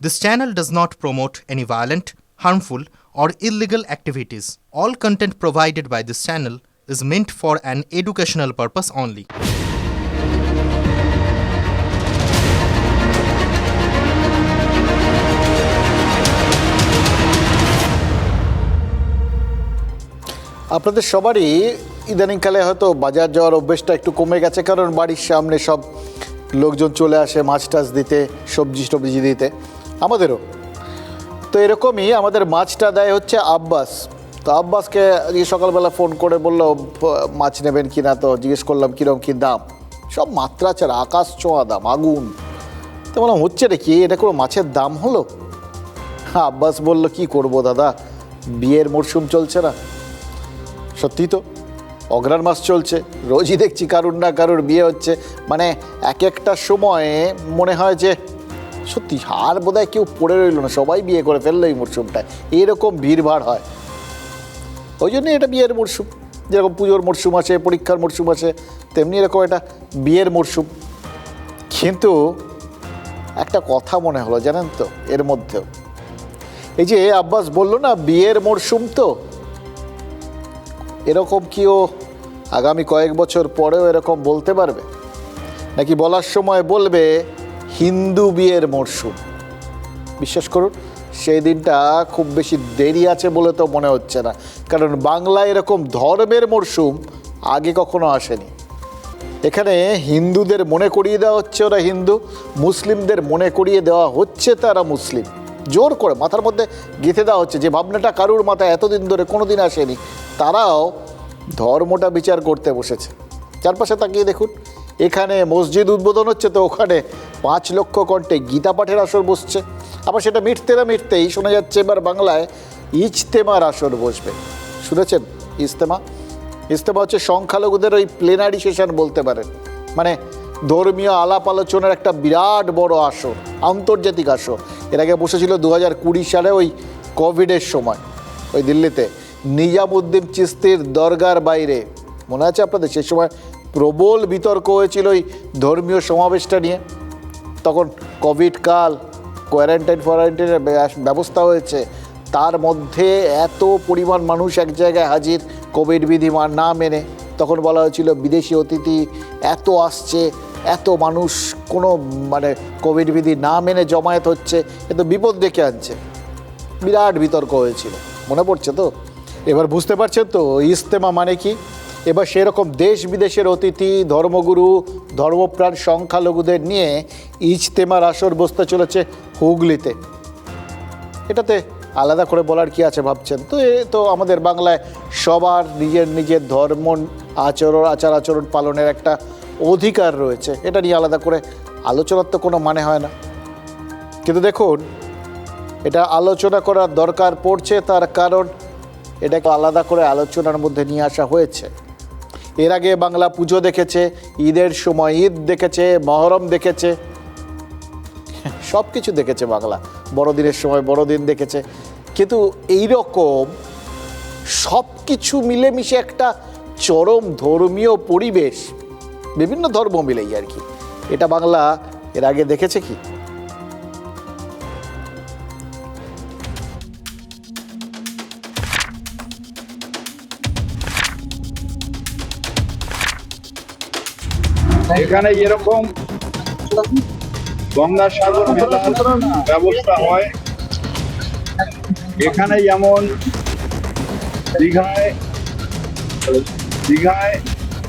This channel does not promote any violent, harmful, or illegal activities. All content provided by this channel is meant for an educational purpose only. আপনাদের সবারই ইদানিংকালে হয়তো বাজার যাওয়ার অভ্যেসটা একটু কমে গেছে, কারণ বাড়ির সামনে সব লোকজন চলে আসে মাছ টাছ দিতে, সবজি টবজি দিতে, আমাদেরও তো এরকমই। আমাদের মাছটা দেয় হচ্ছে আব্বাস। তো আব্বাসকে আজকে সকালবেলা ফোন করে বললো মাছ নেবেন কি না, তো জিজ্ঞেস করলাম কীরকম কী দাম। সব মাত্রা ছাড়া আকাশ ছোঁয়া দাম, আগুন। তো বললাম হচ্ছে রে কি, এটা কোনো মাছের দাম হলো? আব্বাস বলল কি করব দাদা, বিয়ের মরশুম চলছে না? সত্যি তো, অগ্রহায়ণ মাস চলছে, রোজই দেখছি কারুর না কারুর বিয়ে হচ্ছে। মানে এক একটা সময়ে মনে হয় যে সত্যি আর বোধহয় কেউ পড়ে রইল না, সবাই বিয়ে করে ফেললো এই মরশুমটায়, এরকম ভিড়ভাড় হয়। ওই জন্যই এটা বিয়ের মরশুম। যেরকম পুজোর মরশুম আসে, পরীক্ষার মরশুম আসে, তেমনি এরকম এটা বিয়ের মরশুম। কিন্তু একটা কথা মনে হলো জানেন তো, এর মধ্যেও এই যে আব্বাস বলল না বিয়ের মরশুম, তো এরকম কি ও আগামী কয়েক বছর পরেও এরকম বলতে পারবে? নাকি বলার সময় বলবে হিন্দু বিয়ের মরশুম? বিশ্বাস করুন সেই দিনটা খুব বেশি দেরি আছে বলে তো মনে হচ্ছে না, কারণ বাংলায় এরকম ধর্মের মরশুম আগে কখনো আসেনি। এখানে হিন্দুদের মনে করিয়ে দেওয়া হচ্ছে ওরা হিন্দু, মুসলিমদের মনে করিয়ে দেওয়া হচ্ছে তারা মুসলিম। জোর করে মাথার মধ্যে গেঁথে দেওয়া হচ্ছে যে ভাবনাটা কারুর মাথায় এতদিন ধরে কোনো দিন আসেনি, তারাও ধর্মটা বিচার করতে বসেছে। চারপাশে তাকিয়ে দেখুন, এখানে মসজিদ উদ্বোধন হচ্ছে তো ওখানে 5 লক্ষ কণ্ঠে গীতা পাঠের আসর বসছে। আবার সেটা মিটতে না মিটতেই শোনা যাচ্ছে এবার বাংলায় ইজতেমার আসর বসবে। শুনেছেন ইজতেমা? ইজতেমা হচ্ছে সংখ্যালঘুদের ওই প্লেনারি সেশন বলতে পারেন, মানে ধর্মীয় আলাপ আলোচনার একটা বিরাট বড় আসর, আন্তর্জাতিক আসর। এর আগে বসেছিল 2020 সালে ওই কোভিডের সময়, ওই দিল্লিতে নিজামুদ্দিন চিস্তির দরগার বাইরে। মনে আছে আপনাদের? সেই সময় প্রবল বিতর্ক হয়েছিল ওই ধর্মীয় সমাবেশটা নিয়ে। তখন কোভিড কাল, কোয়ারেন্টাইনের ব্যবস্থা হয়েছে, তার মধ্যে এত পরিমাণ মানুষ এক জায়গায় হাজির কোভিড বিধিমান না মেনে। তখন বলা হয়েছিল বিদেশি অতিথি এত আসছে, এত মানুষ কোনো মানে কোভিড বিধি না মেনে জমায়েত হচ্ছে, এ তো বিপদ ডেকে আনছে। বিরাট বিতর্ক হয়েছিল, মনে পড়ছে তো? এবার বুঝতে পারছেন তো ইজতেমা মানে কি? এবার সেরকম দেশ বিদেশের অতিথি, ধর্মগুরু, ধর্মপ্রাণ সংখ্যালঘুদের নিয়ে ইজতেমার আসর বসতে চলেছে হুগলিতে। এটাতে আলাদা করে বলার কি আছে ভাবছেন? তো এ তো আমাদের বাংলায় সবার নিজের নিজের ধর্ম আচার আচরণ পালনের একটা অধিকার রয়েছে, এটা নিয়ে আলাদা করে আলোচনার তো কোনো মানে হয় না। কিন্তু দেখুন, এটা আলোচনা করার দরকার পড়ছে, তার কারণ এটাকে আলাদা করে আলোচনার মধ্যে নিয়ে আসা হয়েছে। এর আগে বাংলা পুজো দেখেছে, ঈদের সময় ঈদ দেখেছে, মহরম দেখেছে, সব কিছু দেখেছে বাংলা, বড়দিনের সময় বড়দিন দেখেছে। কিন্তু এইরকম সব কিছু মিলেমিশে একটা চরম ধর্মীয় পরিবেশ, বিভিন্ন ধর্ম মিলেই আর কি, এটা বাংলা এর আগে দেখেছে কি? এখানে যেরকম গঙ্গাসাগর মেলার ব্যবস্থা হয়, এখানে যেমন দীঘায়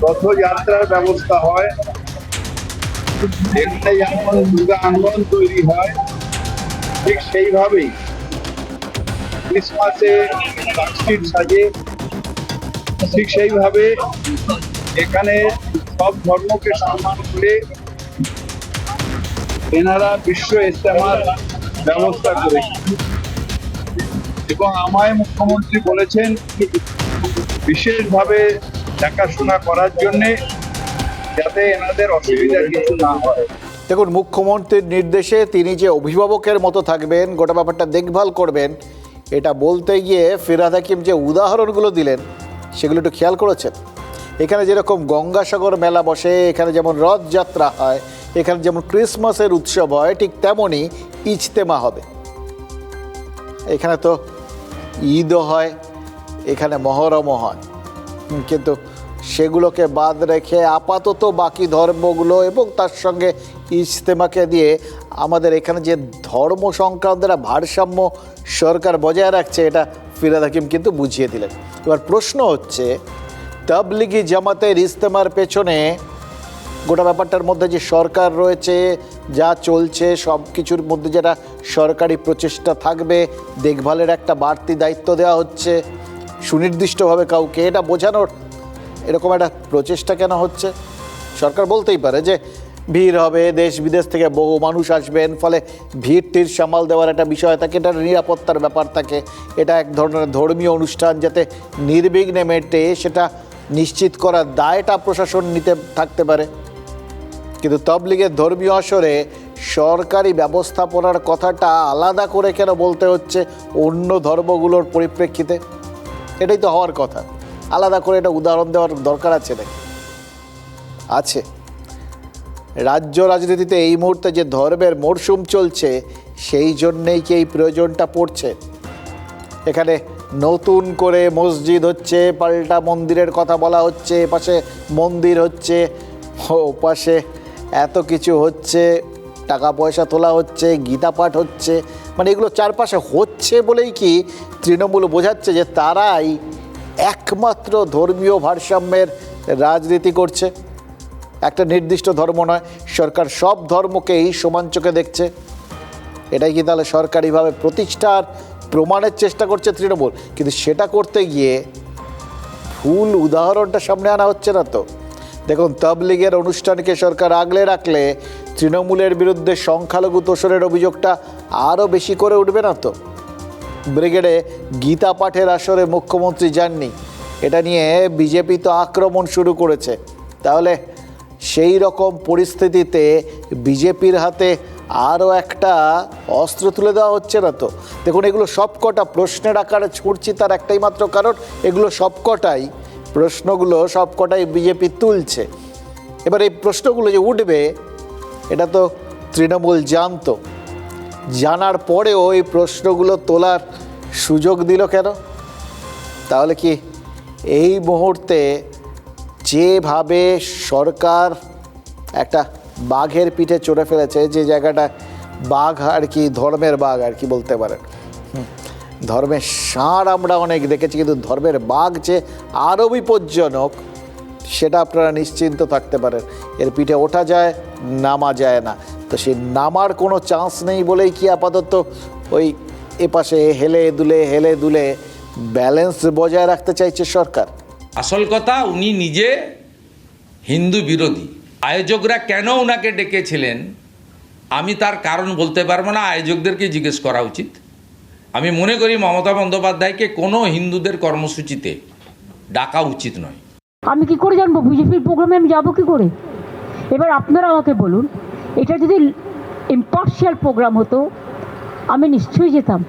রথযাত্রার ব্যবস্থা হয়, এখানে যেমন দুর্গা আঙ্গন তৈরি হয়, ঠিক সেইভাবেই ক্রিসমাসে স্ট্রিট সাজে, ঠিক সেইভাবে এখানে সব ধর্মকে সম্মান করে এনারা বিশ্ব ইজতেমার ব্যবস্থা করেছে। এবং আমায় মুখ্যমন্ত্রী বলেছেন বিশেষভাবে দেখাশোনা করার জন্যে, যাতে এনাদের অসুবিধা কিছু না হয়। দেখুন, মুখ্যমন্ত্রীর নির্দেশে তিনি যে অভিভাবকের মতো থাকবেন, গোটা ব্যাপারটা দেখভাল করবেন, এটা বলতে গিয়ে ফিরহাদ হাকিম যে উদাহরণগুলো দিলেন সেগুলো একটু খেয়াল করেছেন? এখানে যেরকম গঙ্গাসাগর মেলা বসে, এখানে যেমন রথযাত্রা হয়, এখানে যেমন ক্রিসমাসের উৎসব হয় ঠিক তেমনই ইজতেমা হবে। এখানে তো ঈদও হয়, এখানে মহরমও হয়, কিন্তু সেগুলোকে বাদ রেখে আপাতত বাকি ধর্মগুলো এবং তার সঙ্গে ইজতেমাকে দিয়ে আমাদের এখানে যে ধর্ম সংক্রান্ত একটা ভারসাম্য সরকার বজায় রাখছে, এটা ফিরহাদ হাকিম কিন্তু বুঝিয়ে দিলেন। এবার প্রশ্ন হচ্ছে, তাবলিগি জামাতের ইজতেমার পেছনে গোটা ব্যাপারটার মধ্যে যে সরকার রয়েছে, যা চলছে সব কিছুর মধ্যে যেটা সরকারি প্রচেষ্টা থাকবে, দেখভালের একটা বাড়তি দায়িত্ব দেওয়া হচ্ছে সুনির্দিষ্টভাবে কাউকে, এটা বোঝানোর এরকম একটা প্রচেষ্টা কেন হচ্ছে? সরকার বলতেই পারে যে ভিড় হবে, দেশ বিদেশ থেকে বহু মানুষ আসবেন, ফলে ভিড় টির সামাল দেওয়ার একটা বিষয় থাকে, এটা নিরাপত্তার ব্যাপার থাকে, এটা এক ধরনের ধর্মীয় অনুষ্ঠান যাতে নির্বিঘ্নে মেটে সেটা নিশ্চিত করার দায়টা প্রশাসন নিতে থাকতে পারে। কিন্তু তাবলিগের ধর্মীয় আসরে সরকারি ব্যবস্থাপনার কথাটা আলাদা করে কেন বলতে হচ্ছে অন্য ধর্মগুলোর পরিপ্রেক্ষিতে? এটাই তো হওয়ার কথা। আলাদা করে এটা উদাহরণ দেওয়ার দরকার আছে নাকি? আছে। রাজ্য রাজনীতিতে এই মুহূর্তে যে ধর্মের মরশুম চলছে, সেই জন্যেই কি এই প্রয়োজনটা পড়ছে? এখানে নতুন করে মসজিদ হচ্ছে, পাল্টা মন্দিরের কথা বলা হচ্ছে, এপাশে মন্দির হচ্ছে, ওপাশে এত কিছু হচ্ছে, টাকা পয়সা তোলা হচ্ছে, গীতা পাঠ হচ্ছে, মানে এগুলো চারপাশে হচ্ছে বলেই কি তৃণমূল বোঝাচ্ছে যে তারাই একমাত্র ধর্মীয় ভারসাম্যের রাজনীতি করছে? একটা নির্দিষ্ট ধর্ম নয়, সরকার সব ধর্মকেই সমান চোখে দেখছে। এটাই কি তাহলে সরকারিভাবে প্রতিষ্ঠার প্রমাণের চেষ্টা করছে তৃণমূল? কিন্তু সেটা করতে গিয়ে ভুল উদাহরণটা সামনে আনা হচ্ছে না তো। দেখুন, তাবলিগের অনুষ্ঠানকে সরকার আগলে রাখলে তৃণমূলের বিরুদ্ধে সংখ্যালঘু তোষণের অভিযোগটা আরও বেশি করে উঠবে না তো? ব্রিগেডে গীতা পাঠের আসরে মুখ্যমন্ত্রী যাননি, এটা নিয়ে বিজেপি তো আক্রমণ শুরু করেছে। তাহলে সেই রকম পরিস্থিতিতে বিজেপির হাতে আরও একটা অস্ত্র তুলে দেওয়া হচ্ছে না তো? দেখুন, এগুলো সবকটা প্রশ্নের আকারে ছুটছি, তার একটাই মাত্র কারণ, এগুলো সবকটাই প্রশ্নগুলো সবকটাই বিজেপি তুলছে। এবার এই প্রশ্নগুলো যে উঠবে, এটা তো তৃণমূল জানতো। জানার পরেও এই প্রশ্নগুলো তোলার সুযোগ দিল কেন? তাহলে কি এই মুহূর্তে যেভাবে সরকার একটা বাঘের পিঠে চড়ে ফেলেছে, যে জায়গাটা বাঘ আর কি, ধর্মের বাঘ আর কি বলতে পারেন, ধর্মের ষাঁড় আমরা অনেক দেখেছি, কিন্তু ধর্মের বাঘ যে আরও বিপজ্জনক সেটা আপনারা নিশ্চিন্ত থাকতে পারেন। এর পিঠে ওঠা যায়, নামা যায় না। তো সেই নামার কোনো চান্স নেই বলেই কি আপাতত ওই এপাশে হেলে দুলে ব্যালেন্স বজায় রাখতে চাইছে সরকার? আসল কথা, উনি নিজে হিন্দু বিরোধী। আয়োজকরা কেন ওনাকে ডেকেছিলেন আমি তার কারণ বলতে পারবো না, আয়োজকদেরকে জিজ্ঞেস করা উচিত। আমি মনে করি মমতা বন্দ্যোপাধ্যায়কে কোনো হিন্দুদের কর্মসূচিতে ডাকা উচিত নয়। আমি কি করে জানবো বিজেপির প্রোগ্রামে আমি যাবো কি করে? এবার আপনারা আমাকে বলুন, এটা যদি ইম্পার্শিয়াল প্রোগ্রাম হতো আমি নিশ্চয়ই যেতাম।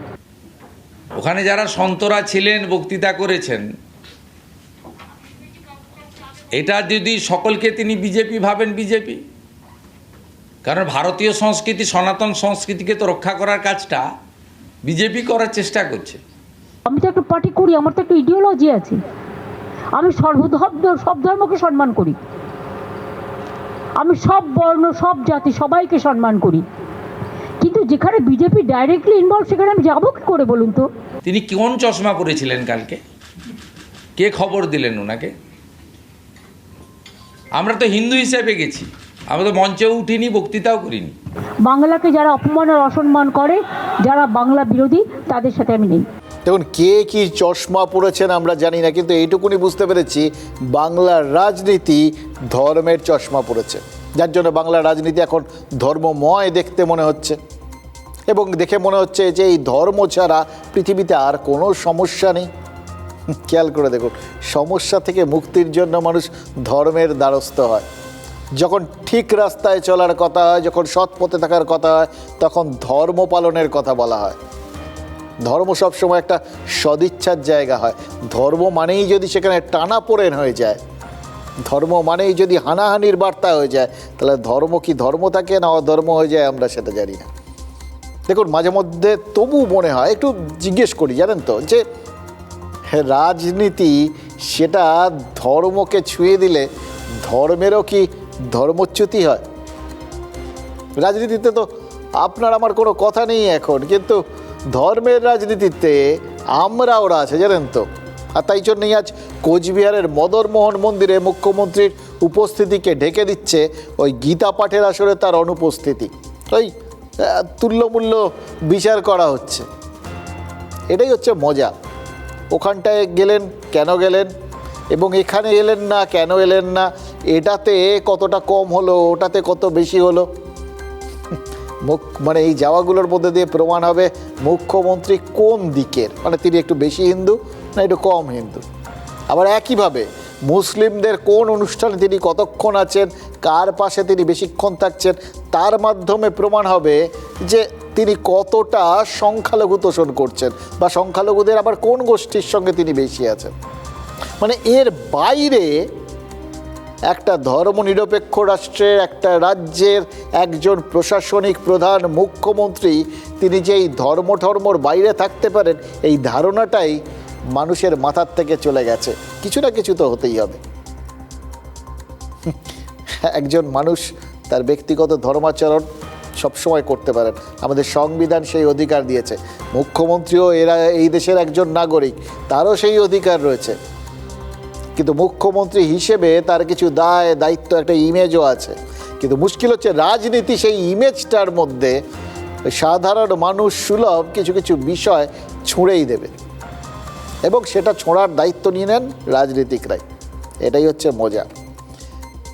ওখানে যারা সন্তরা ছিলেন, বক্তৃতা করেছেন, এটা যদি সকলকে তিনি বিজেপি ভাবেন, বিজেপি, কারণ ভারতীয় সংস্কৃতি, সনাতন সংস্কৃতিকে তো রক্ষা করার কাজটা বিজেপি করার চেষ্টা করছে। আমি তো একটা পার্টি করি, আমার তো একটা ইডিওলজি আছে। আমি সব ধর্মকে সম্মান করি, আমি সব বর্ণ, সব জাতি, সবাইকে সম্মান করি। কিন্তু যেখানে বিজেপি ডাইরেক্টলি ইনভলভ, সেখানে আমি যাবো কি করে বলুন তো? তিনি কোন চশমা পরেছিলেন কালকে? কে খবর দিলেন ওনাকে? আমরা তো হিন্দু হিসেবে গেছি, আমরা তো মঞ্চেও উঠিনি, বক্তৃতাও করিনি। বাংলাকে যারা অপমান আর অসম্মান করে, যারা বাংলা বিরোধী, তাদের সাথে আমি নেই। দেখুন, কে কি চশমা পড়েছেন আমরা জানি না, কিন্তু এইটুকুনি বুঝতে পেরেছি বাংলার রাজনীতি ধর্মের চশমা পড়েছে, যার জন্য বাংলার রাজনীতি এখন ধর্মময় দেখতে মনে হচ্ছে। এবং দেখে মনে হচ্ছে যে এই ধর্ম ছাড়া পৃথিবীতে আর কোনো সমস্যা নেই। খেয়াল করে দেখুন, সমস্যা থেকে মুক্তির জন্য মানুষ ধর্মের দ্বারস্থ হয়। যখন ঠিক রাস্তায় চলার কথা হয়, যখন সৎ পথে থাকার কথা হয়, তখন ধর্ম পালনের কথা বলা হয়। ধর্ম সবসময় একটা সদিচ্ছার জায়গা হয়। ধর্ম মানেই যদি সেখানে টানাপোড়েন হয়ে যায়, ধর্ম মানেই যদি হানাহানির বার্তা হয়ে যায়, তাহলে ধর্ম কি ধর্ম থাকে না অধর্ম হয়ে যায় আমরা সেটা জানি না। দেখুন, মাঝে মধ্যে তবু মনে হয়, একটু জিজ্ঞেস করি জানেন তো, যে রাজনীতি সেটা ধর্মকে ছুঁয়ে দিলে ধর্মেরও কি ধর্মচ্যুতি হয়? রাজনীতিতে তো আপনার আমার কোনো কথা নেই এখন, কিন্তু ধর্মের রাজনীতিতে আমরা ওরা আছে জানেন তো। আর তাই জন্যই আজ কোচবিহারের মদনমোহন মন্দিরে মুখ্যমন্ত্রীর উপস্থিতিকে ঢেকে দিচ্ছে ওই গীতা পাঠের আসরে তার অনুপস্থিতি। ওই তুল্যমূল্য বিচার করা হচ্ছে, এটাই হচ্ছে মজা। ওখানটায় গেলেন কেন গেলেন, এবং এখানে এলেন না কেন এলেন না, এটাতে কতটা কম হলো, ওটাতে কত বেশি হলো। মানে এই যাওয়াগুলোর মধ্যে দিয়ে প্রমাণ হবে মুখ্যমন্ত্রী কোন দিকের, মানে তিনি একটু বেশি হিন্দু না একটু কম হিন্দু। আবার একইভাবে মুসলিমদের কোন অনুষ্ঠানে তিনি কতক্ষণ আছেন, কার পাশে তিনি বেশিক্ষণ থাকছেন, তার মাধ্যমে প্রমাণ হবে যে তিনি কতটা সংখ্যালঘু তোষণ করছেন, বা সংখ্যালঘুদের আবার কোন গোষ্ঠীর সঙ্গে তিনি বেশি আছেন। মানে এর বাইরে একটা ধর্মনিরপেক্ষ রাষ্ট্রের, একটা রাজ্যের একজন প্রশাসনিক প্রধান মুখ্যমন্ত্রী তিনি যে এই ধর্মর বাইরে থাকতে পারেন, এই ধারণাটাই মানুষের মাথার থেকে চলে গেছে। কিছু না কিছু তো হতেই হবে। একজন মানুষ তার ব্যক্তিগত ধর্মাচরণ সবসময় করতে পারেন, আমাদের সংবিধান সেই অধিকার দিয়েছে। মুখ্যমন্ত্রীও এরা এই দেশের একজন নাগরিক, তারও সেই অধিকার রয়েছে। কিন্তু মুখ্যমন্ত্রী হিসেবে তার কিছু দায় দায়িত্ব, একটা ইমেজও আছে। কিন্তু মুশকিল হচ্ছে রাজনীতি সেই ইমেজটার মধ্যে সাধারণ মানুষ সুলভ কিছু কিছু বিষয় ছুঁড়েই দেবে, এবং সেটা ছোঁড়ার দায়িত্ব নিয়ে নেন রাজনীতিকরাই। এটাই হচ্ছে মজা।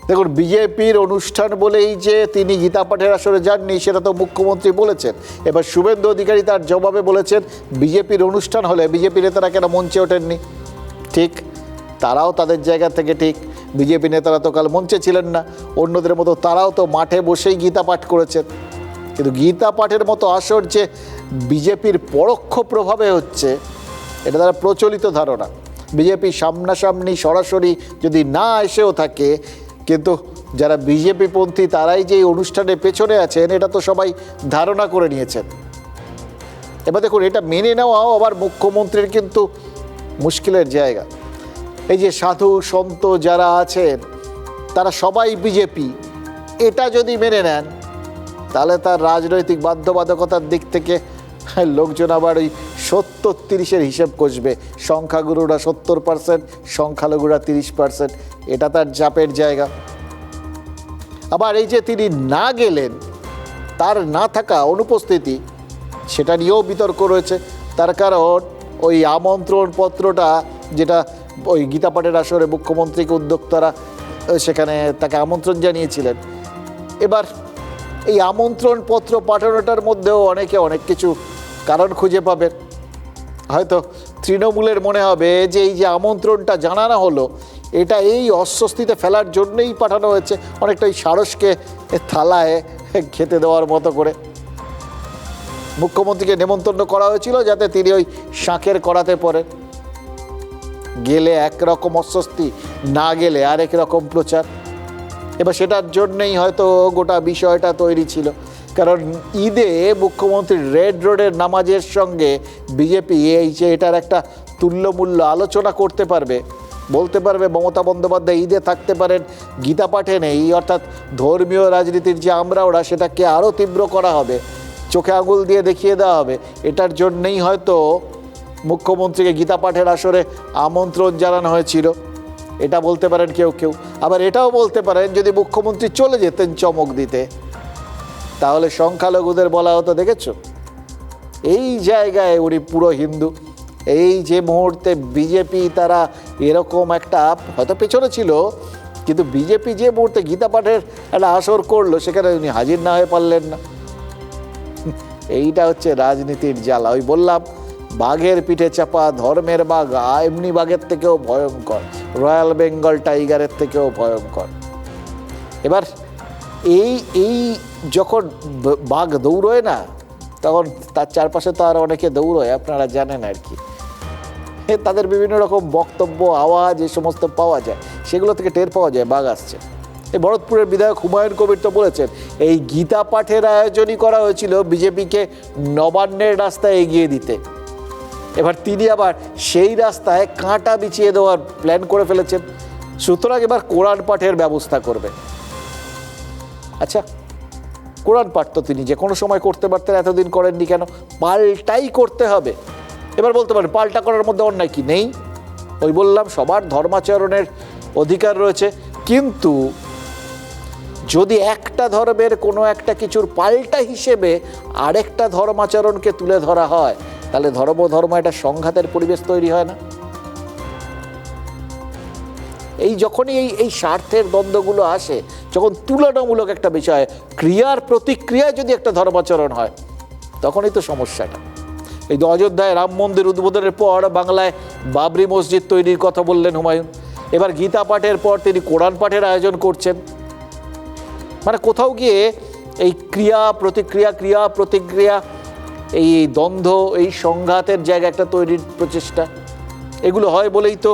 দেখুন, বিজেপির অনুষ্ঠান বলেই যে তিনি গীতা পাঠের আসরে যাননি সেটা তো মুখ্যমন্ত্রী বলেছেন। এবার শুভেন্দু অধিকারী তার জবাবে বলেছেন বিজেপির অনুষ্ঠান হলে বিজেপি নেতারা কেন মঞ্চে ওঠেননি। ঠিক, তারাও তাদের জায়গা থেকে ঠিক। বিজেপি নেতারা তো কাল মঞ্চে ছিলেন না, অন্যদের মতো তারাও তো মাঠে বসেই গীতা পাঠ করেছেন। কিন্তু গীতা পাঠের মতো আসর যে বিজেপির পরোক্ষ প্রভাবে হচ্ছে, এটা তারা প্রচলিত ধারণা। বিজেপি সামনাসামনি সরাসরি যদি না এসেও থাকে, কিন্তু যারা বিজেপিপন্থী তারাই যে এই অনুষ্ঠানের পেছনে আছেন এটা তো সবাই ধারণা করে নিয়েছেন। এবার দেখুন, এটা মেনে নেওয়াও আবার মুখ্যমন্ত্রীর কিন্তু মুশকিলের জায়গা। এই যে সাধু সন্ত যারা আছেন তারা সবাই বিজেপি, এটা যদি মেনে নেন তাহলে তার রাজনৈতিক বাধ্যবাধকতার দিক থেকে লোকজন আবার ওই 70-30-এর হিসেব কষবে। সংখ্যাগুরুরা 70%, সংখ্যালঘুরা 30%, এটা তার চাপের জায়গা। আবার এই যে তিনি না গেলেন, তার না থাকা, অনুপস্থিতি, সেটা নিয়েও বিতর্ক রয়েছে। তার কারণ ওই আমন্ত্রণ পত্রটা যেটা ওই গীতা পাঠের আসরে মুখ্যমন্ত্রীকে উদ্যোক্তারা সেখানে তাকে আমন্ত্রণ জানিয়েছিলেন। এবার এই আমন্ত্রণ পত্র পাঠানোটার মধ্যেও অনেকে অনেক কিছু কারণ খুঁজে পাবেন। হয়তো তৃণমূলের মনে হবে যে এই যে আমন্ত্রণটা জানানো হলো এটা এই অস্বস্তিতে ফেলার জন্যই পাঠানো হয়েছে, অনেকটা ওই সারসকে থালায় খেতে দেওয়ার মতো করে। মুখ্যমন্ত্রীকে নেমন্তন্ন করা হয়েছিল যাতে তিনি ওই শাঁখের কড়াতে পড়েন। গেলে একরকম অস্বস্তি, না গেলে আরেক রকম প্রচার। এবার সেটার জন্যই হয়তো গোটা বিষয়টা তৈরি ছিল। কারণ ঈদে মুখ্যমন্ত্রী রেড রোডের নামাজের সঙ্গে বিজেপি এই যে এটার একটা তুল্যমূল্য আলোচনা করতে পারবে, বলতে পারবে মমতা বন্দ্যোপাধ্যায় ঈদে থাকতে পারেন, গীতা পাঠে নেই, অর্থাৎ ধর্মীয় রাজনীতির যে আমরা ওরা সেটাকে আরও তীব্র করা হবে, চোখে আঙুল দিয়ে দেখিয়ে দেওয়া হবে। এটার জন্যই হয়তো মুখ্যমন্ত্রীকে গীতা পাঠের আসরে আমন্ত্রণ জানানো হয়েছিল, এটা বলতে পারেন কেউ কেউ। আবার এটাও বলতে পারেন যদি মুখ্যমন্ত্রী চলে যেতেন চমক দিতে, তাহলে সংখ্যালঘুদের বলা হতো দেখেছো এই জায়গায় উনি পুরো হিন্দু। এই যে মুহূর্তে বিজেপি তারা এরকম একটা হয়তো পেছনে ছিল, কিন্তু বিজেপি যে মুহূর্তে গীতা পাঠের একটা আসর করলো সেখানে উনি হাজির না হয়ে পারলেন না। এইটা হচ্ছে রাজনীতির জ্বালা। ওই বললাম বাঘের পিঠে চাপা, ধর্মের বাঘ এমনি বাঘের থেকেও ভয়ঙ্কর, রয়্যাল বেঙ্গল টাইগারের থেকেও ভয়ঙ্কর। এবার এই যখন বাঘ দৌড়োয় না, তখন তার চারপাশে তো আর অনেকে দৌড়োয়, আপনারা জানেন আর কি। তাদের বিভিন্ন রকম বক্তব্য, আওয়াজ এই সমস্ত পাওয়া যায়, সেগুলো থেকে টের পাওয়া যায় বাঘ আসছে। এই ভরতপুরের বিধায়ক হুমায়ুন কবির তো বলেছেন এই গীতা পাঠের আয়োজনই করা হয়েছিল বিজেপিকে নবান্নের রাস্তায় এগিয়ে দিতে। এবার তিনি আবার সেই রাস্তায় কাঁটা বিছিয়ে দেওয়ার প্ল্যান করে ফেলেছেন, সুতরাং এবার কোরআন পাঠের ব্যবস্থা করবে। আচ্ছা, কোরআন পাঠ তো তিনি যে কোনো সময় করতে পারতেন, এতদিন করেননি কেন? পাল্টাই করতে হবে। এবার বলতে পারেন পাল্টা করার মধ্যে অন্যায় কি? নেই। ওই বললাম সবার ধর্মাচরণের অধিকার রয়েছে, কিন্তু যদি একটা ধর্মের কোনো একটা কিছুর পাল্টা হিসেবে আরেকটা ধর্মাচরণকে তুলে ধরা হয়, তাহলে ধর্ম একটা সংঘাতের পরিবেশ তৈরি হয় না? এই যখনই এই স্বার্থের দ্বন্দ্বগুলো আসে, যখন তুলনামূলক একটা বিষয়, ক্রিয়ার প্রতিক্রিয়ায় যদি একটা ধর্মাচরণ হয়, তখনই তো সমস্যাটা। এই তো অযোধ্যায় রাম মন্দির উদ্বোধনের পর বাংলায় বাবরি মসজিদ তৈরির কথা বললেন হুমায়ুন, এবার গীতা পাঠের পর তিনি কোরআন পাঠের আয়োজন করছেন। মানে কোথাও গিয়ে এই ক্রিয়া প্রতিক্রিয়া, এই দ্বন্দ্ব, এই সংঘাতের জায়গা একটা তৈরির প্রচেষ্টা, এগুলো হয় বলেই তো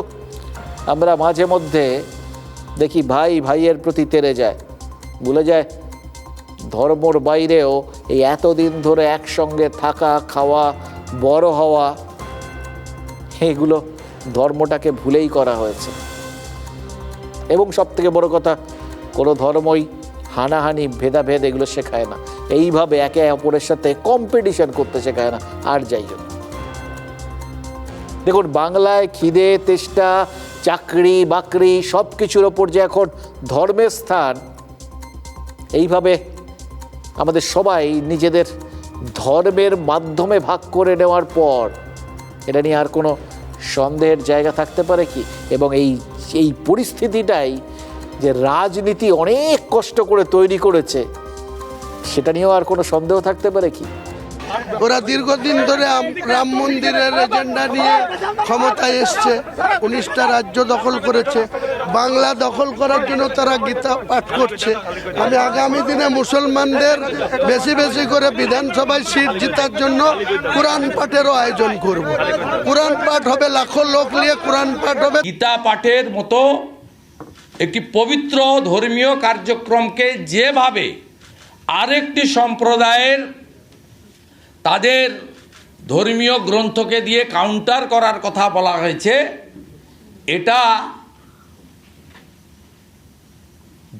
আমরা মাঝে মধ্যে দেখি ভাই ভাইয়ের প্রতি তেড়ে যায়, ভুলে যায় ধর্মর বাইরেও এই এতদিন ধরে একসঙ্গে থাকা, খাওয়া, বড় হওয়া, এগুলো ধর্মটাকে ভুলেই করা হয়েছে। এবং সবথেকে বড় কথা, কোনো ধর্মই হানাহানি, ভেদাভেদ এগুলো শেখায় না, এইভাবে একে অপরের সাথে কম্পিটিশন করতে শেখায় না। আর যাই হোক, দেখুন বাংলায় খিদে, তেষ্টা, চাকরি বাকরি সব কিছুর ওপর যে এখন ধর্মের স্থান, এইভাবে আমাদের সবাই নিজেদের ধর্মের মাধ্যমে ভাগ করে নেওয়ার পর এটা নিয়ে আর কোনো সন্দেহের জায়গা থাকতে পারে কি? এবং এই পরিস্থিতিটাই যে রাজনীতি অনেক কষ্ট করে তৈরি করেছে, সেটা নিয়েও আর কোনো সন্দেহ থাকতে পারে কি? ওরা দীর্ঘদিন ধরে রাম মন্দিরের এজেন্ডা নিয়ে ক্ষমতায় এসছে, 19টা রাজ্য দখল করেছে, বাংলা দখল করার জন্য তারা গীতা পাঠ করছে। আমি আগামী দিনে মুসলমানদের বেশি বেশি করে বিধানসভায় সিট জেতার জন্য কোরআন পাঠেরও আয়োজন করব। কোরআন পাঠ হবে, লাখো লোক নিয়ে কোরআন পাঠ হবে। গীতা পাঠের মতো একটি পবিত্র ধর্মীয় কার্যক্রমকে যেভাবে আরেকটি সম্প্রদায়ের তাদের ধর্মীয় গ্রন্থকে দিয়ে কাউন্টার করার কথা বলা হয়েছে, এটা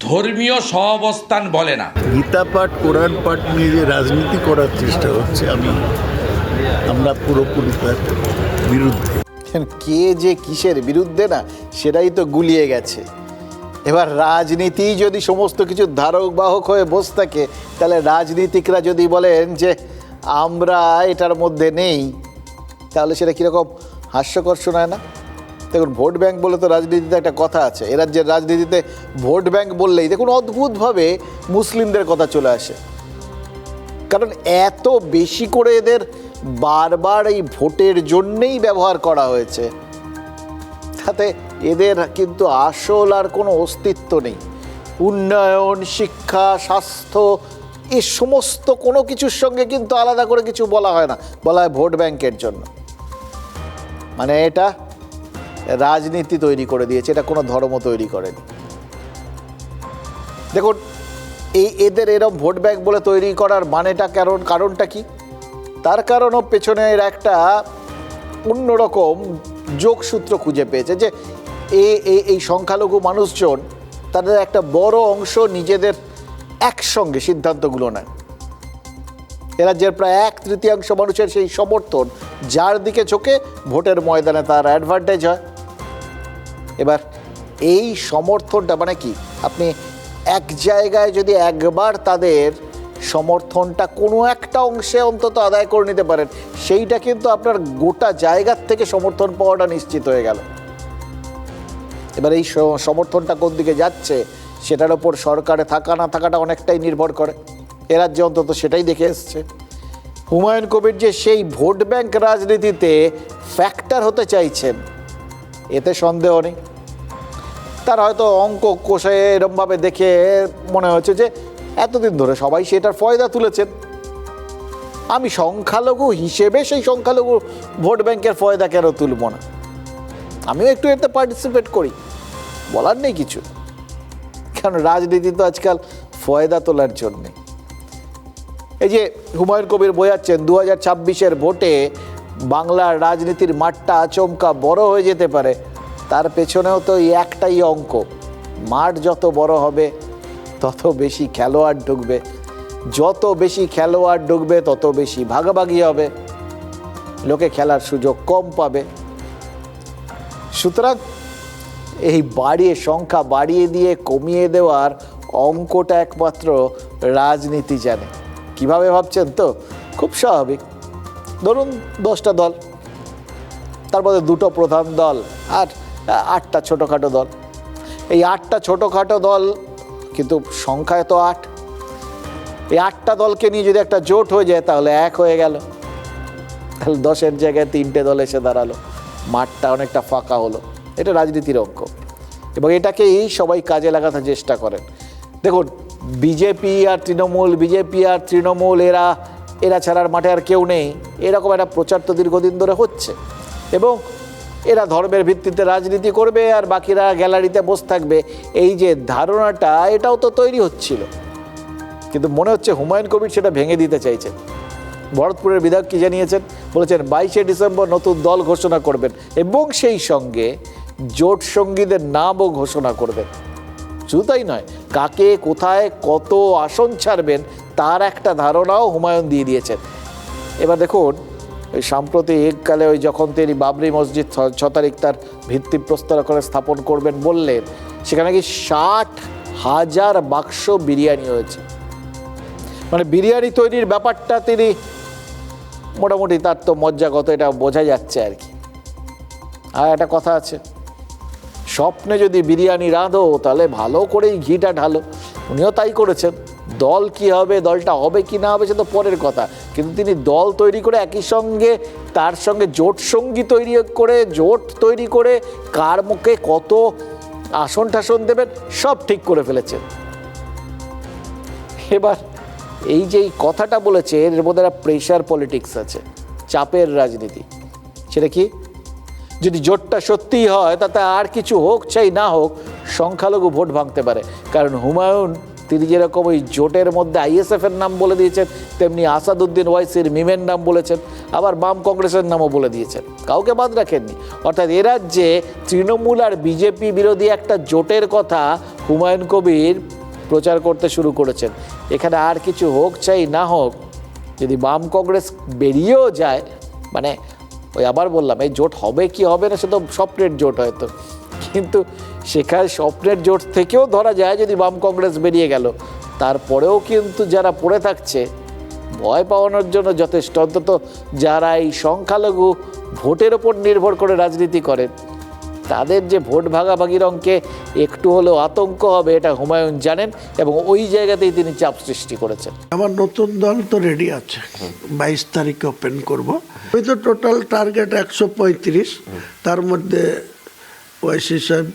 ধর্মীয় সহাবস্থান বলে না। গীতা পাঠ, কোরআন পাঠ নিয়ে যে রাজনীতি করার চেষ্টা হচ্ছে, আমরা পুরোপুরি তার বিরুদ্ধে। কে যে কিসের বিরুদ্ধে না, সেটাই তো গুলিয়ে গেছে। এবার রাজনীতি যদি সমস্ত কিছু ধারক বাহক হয়ে বসে থাকে, তাহলে রাজনীতিকরা যদি বলেন যে আমরা এটার মধ্যে নেই, তাহলে সেটা কীরকম হাস্যকর শোনায় না? দেখুন, ভোট ব্যাংক বলে তো রাজনীতিতে একটা কথা আছে। এ রাজ্যের রাজনীতিতে ভোট ব্যাংক বললেই দেখুন অদ্ভুতভাবে মুসলিমদের কথা চলে আসে, কারণ এত বেশি করে এদের বারবার এই ভোটের জন্যেই ব্যবহার করা হয়েছে, তাতে এদের কিন্তু আসল আর কোনো অস্তিত্ব নেই। উন্নয়ন, শিক্ষা, স্বাস্থ্য, এই সমস্ত কোনো কিছুর সঙ্গে কিন্তু আলাদা করে কিছু বলা হয় না, বলা হয় ভোট ব্যাংকের জন্য। মানে এটা রাজনীতি তৈরি করে দিয়েছে, এটা কোনো ধর্ম তৈরি করেনি। দেখুন, এদের এরকম ভোট ব্যাংক বলে তৈরি করার মানেটা কারণটা কি? তার কারণও পেছনের একটা অন্যরকম যোগসূত্র খুঁজে পেয়েছে, যে এই সংখ্যালঘু মানুষজন তাদের একটা বড় অংশ নিজেদের একসঙ্গে সিদ্ধান্তগুলো নেয়। রাজ্যের প্রায় 1/3 মানুষের সেই সমর্থন, যার দিকে ঝোঁকে ভোটের ময়দানে তার অ্যাডভান্টেজ হয়। এবার এই সমর্থনটা মানে কি, আপনি এক জায়গায় যদি একবার তাদের সমর্থনটা কোনো একটা অংশে অন্তত আদায় করে নিতে পারেন, সেইটা কিন্তু আপনার গোটা জায়গার থেকে সমর্থন পাওয়াটা নিশ্চিত হয়ে গেল। এবার এই সমর্থনটা কোন দিকে যাচ্ছে, সেটার ওপর সরকারে থাকা না থাকাটা অনেকটাই নির্ভর করে। এ রাজ্যে অন্তত সেটাই দেখে এসছে। হুমায়ুন কবির যে সেই ভোট ব্যাংক রাজনীতিতে ফ্যাক্টর হতে চাইছেন, এতে সন্দেহ নেই। তার হয়তো অঙ্ক কষে এরমভাবে দেখে মনে হচ্ছে যে এতদিন ধরে সবাই সেটার ফয়দা তুলেছেন, আমি সংখ্যালঘু হিসেবে সেই সংখ্যালঘু ভোট ব্যাংকের ফয়দা কেন তুলব না? আমিও একটু এতে পার্টিসিপেট করি, বলার নেই কিছু, কারণ রাজনীতি তো আজকাল ফয়দা তোলার জন্যে। এই যে হুমায়ুন কবির বোঝাচ্ছেন 2026-এর ভোটে বাংলার রাজনীতির মাঠটা আচমকা বড় হয়ে যেতে পারে, তার পেছনেও তো এই একটাই অঙ্ক, মাঠ যত বড় হবে তত বেশি খেলোয়াড় ঢুকবে, যত বেশি খেলোয়াড় ঢুকবে তত বেশি ভাগাভাগি হবে, লোকে খেলার সুযোগ কম পাবে। সুতরাং এই সংখ্যা বাড়িয়ে দিয়ে কমিয়ে দেওয়ার অঙ্কটা একমাত্র রাজনীতি জানে। কিভাবে ভাবছেন তো? খুব স্বাভাবিক। ধরুন 10টা দল, তার মধ্যে 2টো প্রধান দল আর 8টা ছোটোখাটো দল। এই 8টা ছোটোখাটো দল কিন্তু সংখ্যায় তো 8, এই 8টা দলকে নিয়ে যদি একটা জোট হয়ে যায় তাহলে 1 হয়ে গেল, তাহলে 10-এর জায়গায় 3টে দল এসে দাঁড়ালো, মাঠটা অনেকটা ফাঁকা হলো। এটা রাজনীতির অঙ্ক এবং এটাকেই সবাই কাজে লাগাতে চেষ্টা করেন। দেখুন, বিজেপি আর তৃণমূল এরা ছাড়ার মাঠে আর কেউ নেই, এরকম একটা প্রচার তো দীর্ঘদিন ধরে হচ্ছে এবং এরা ধর্মের ভিত্তিতে রাজনীতি করবে আর বাকিরা গ্যালারিতে বসে থাকবে, এই যে ধারণাটা এটাও তো তৈরি হচ্ছিল। কিন্তু মনে হচ্ছে হুমায়ুন কবির সেটা ভেঙে দিতে চাইছেন। ভরতপুরের বিধায়ক কি জানিয়েছেন? বলেছেন 22শে ডিসেম্বর নতুন দল ঘোষণা করবেন এবং সেই সঙ্গে জোট সঙ্গীদের নামও ঘোষণা করবেন। শুধু তাই নয়, কাকে কোথায় কত আসন ছাড়বেন তার একটা ধারণাও হুমায়ুন দিয়ে দিয়েছেন। এবার দেখুন, ওই সাম্প্রতিককালে যখন তিনি বাবরি মসজিদ 6 তারিখ তার ভিত্তিপ্রস্তর করে স্থাপন করবেন বললেন, সেখানে কি 60,000 বাক্স বিরিয়ানি হয়েছে। মানে বিরিয়ানি তৈরির ব্যাপারটা তিনি মোটামুটি তার তো মজ্জাগত, এটা বোঝা যাচ্ছে আর কি। আর একটা কথা আছে, স্বপ্নে যদি বিরিয়ানি রাঁধো তাহলে ভালো করেই ঘিটা ঢালো। উনিও তাই করেছেন। দল কি হবে, দলটা হবে কি না হবে সে তো পরের কথা, কিন্তু তিনি দল তৈরি করে একই সঙ্গে তার সঙ্গে জোট তৈরি করে কার মুখে কত আসন টাসন দেবেন সব ঠিক করে ফেলেছেন। এবার এই যে কথাটা বলেছে এর মধ্যে একটা প্রেশার পলিটিক্স আছে, চাপের রাজনীতি। সেটা কি? যদি জোটটা সত্যিই হয় তাতে আর কিছু হোক চাই না হোক সংখ্যালঘু ভোট ভাঙতে পারে। কারণ হুমায়ুন তিনি যেরকম ওই জোটের মধ্যে ISF-এর নাম বলে দিয়েছেন, তেমনি আসাদুদ্দিন ওয়াইসির মিমের নাম বলেছেন, আবার বাম কংগ্রেসের নামও বলে দিয়েছেন, কাউকে বাদ রাখেননি। অর্থাৎ এ রাজ্যে তৃণমূল আর বিজেপি বিরোধী একটা জোটের কথা হুমায়ুন কবির প্রচার করতে শুরু করেছেন। এখানে আর কিছু হোক চাই না হোক, যদি বাম কংগ্রেস বেরিয়েও যায়, মানে ওই আবার বললাম এই জোট হবে কি হবে না সে তো স্বপ্নের জোট হয়তো, কিন্তু সেখানে স্বপ্নের জোট থেকেও ধরা যায় যদি বাম কংগ্রেস বেরিয়ে গেল, তারপরেও কিন্তু যারা পড়ে থাকছে ভয় পাওয়ানোর জন্য যথেষ্ট। অন্তত যারা এই সংখ্যালঘু ভোটের ওপর নির্ভর করে রাজনীতি করেন তাদের যে ভোট ভাগাভাগির অঙ্কে একটু হলেও আতঙ্ক হবে এটা হুমায়ুন জানেন এবং ওই জায়গাতেই তিনি চাপ সৃষ্টি করেছেন। আমার নতুন দল তো রেডি আছে, 22 তারিখে ওপেন করব। আমি তো টোটাল টার্গেট 135, তার মধ্যে ওয়াইসি সাহেব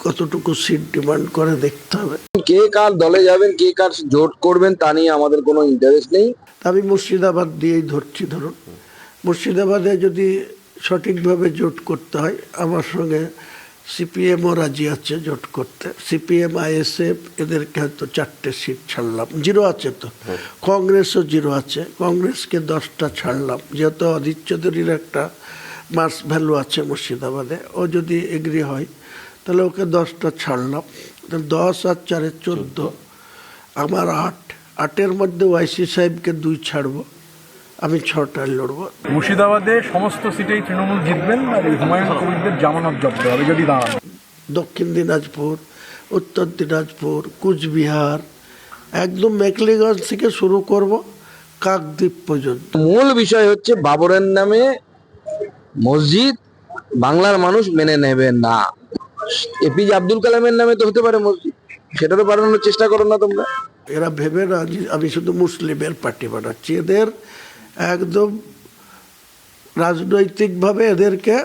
কতটুকু সিট ডিমান্ড করে দেখতে হবে। কে কার দলে যাবেন, কে কার জোট করবেন তা নিয়ে আমাদের কোনো ইন্টারেস্ট নেই। আমি মুর্শিদাবাদ দিয়েই ধরছি। ধরুন মুর্শিদাবাদে যদি সঠিকভাবে জোট করতে হয়, আমার সঙ্গে CPM-ও রাজি আছে জোট করতে। CPM ISF এদেরকে হয়তো 4টে সিট ছাড়লাম, 0 আছে তো, কংগ্রেসও 0 আছে, কংগ্রেসকে 10টা ছাড়লাম, যেহেতু অধীর চৌধুরীর একটা মাস ভ্যালু আছে মুর্শিদাবাদে, ও যদি এগ্রি হয় তাহলে ওকে 10টা ছাড়লাম, 10 আর 4 14, আমার 8-8-এর মধ্যে ওয়াইসি সাহেবকে 2 ছাড়বো, আমি 6টায় লড়বো। মুর্শিদাবাদে সমস্ত সিটেই তৃণমূল জিতবেন আর হুমায়ুন কবিরদের জামানত জব্দ হবে যদি দাঁড়ান। দক্ষিণ দিনাজপুর, উত্তর দিনাজপুর, কুচবিহার, একদম মেখলিগঞ্জ থেকে শুরু করব কাকদ্বীপ পর্যন্ত। মূল বিষয় হচ্ছে বাবরের নামে মসজিদ বাংলার মানুষ মেনে নেবে না। APJ আব্দুল কালামের নামে তো হতে পারে মসজিদ, সেটা তো বানানোর চেষ্টা করো না তোমরা। এরা ভেবে না আমি শুধু মুসলিমের পার্টি বানাচ্ছি, এদের একদম রাজনৈতিকভাবে এদেরকে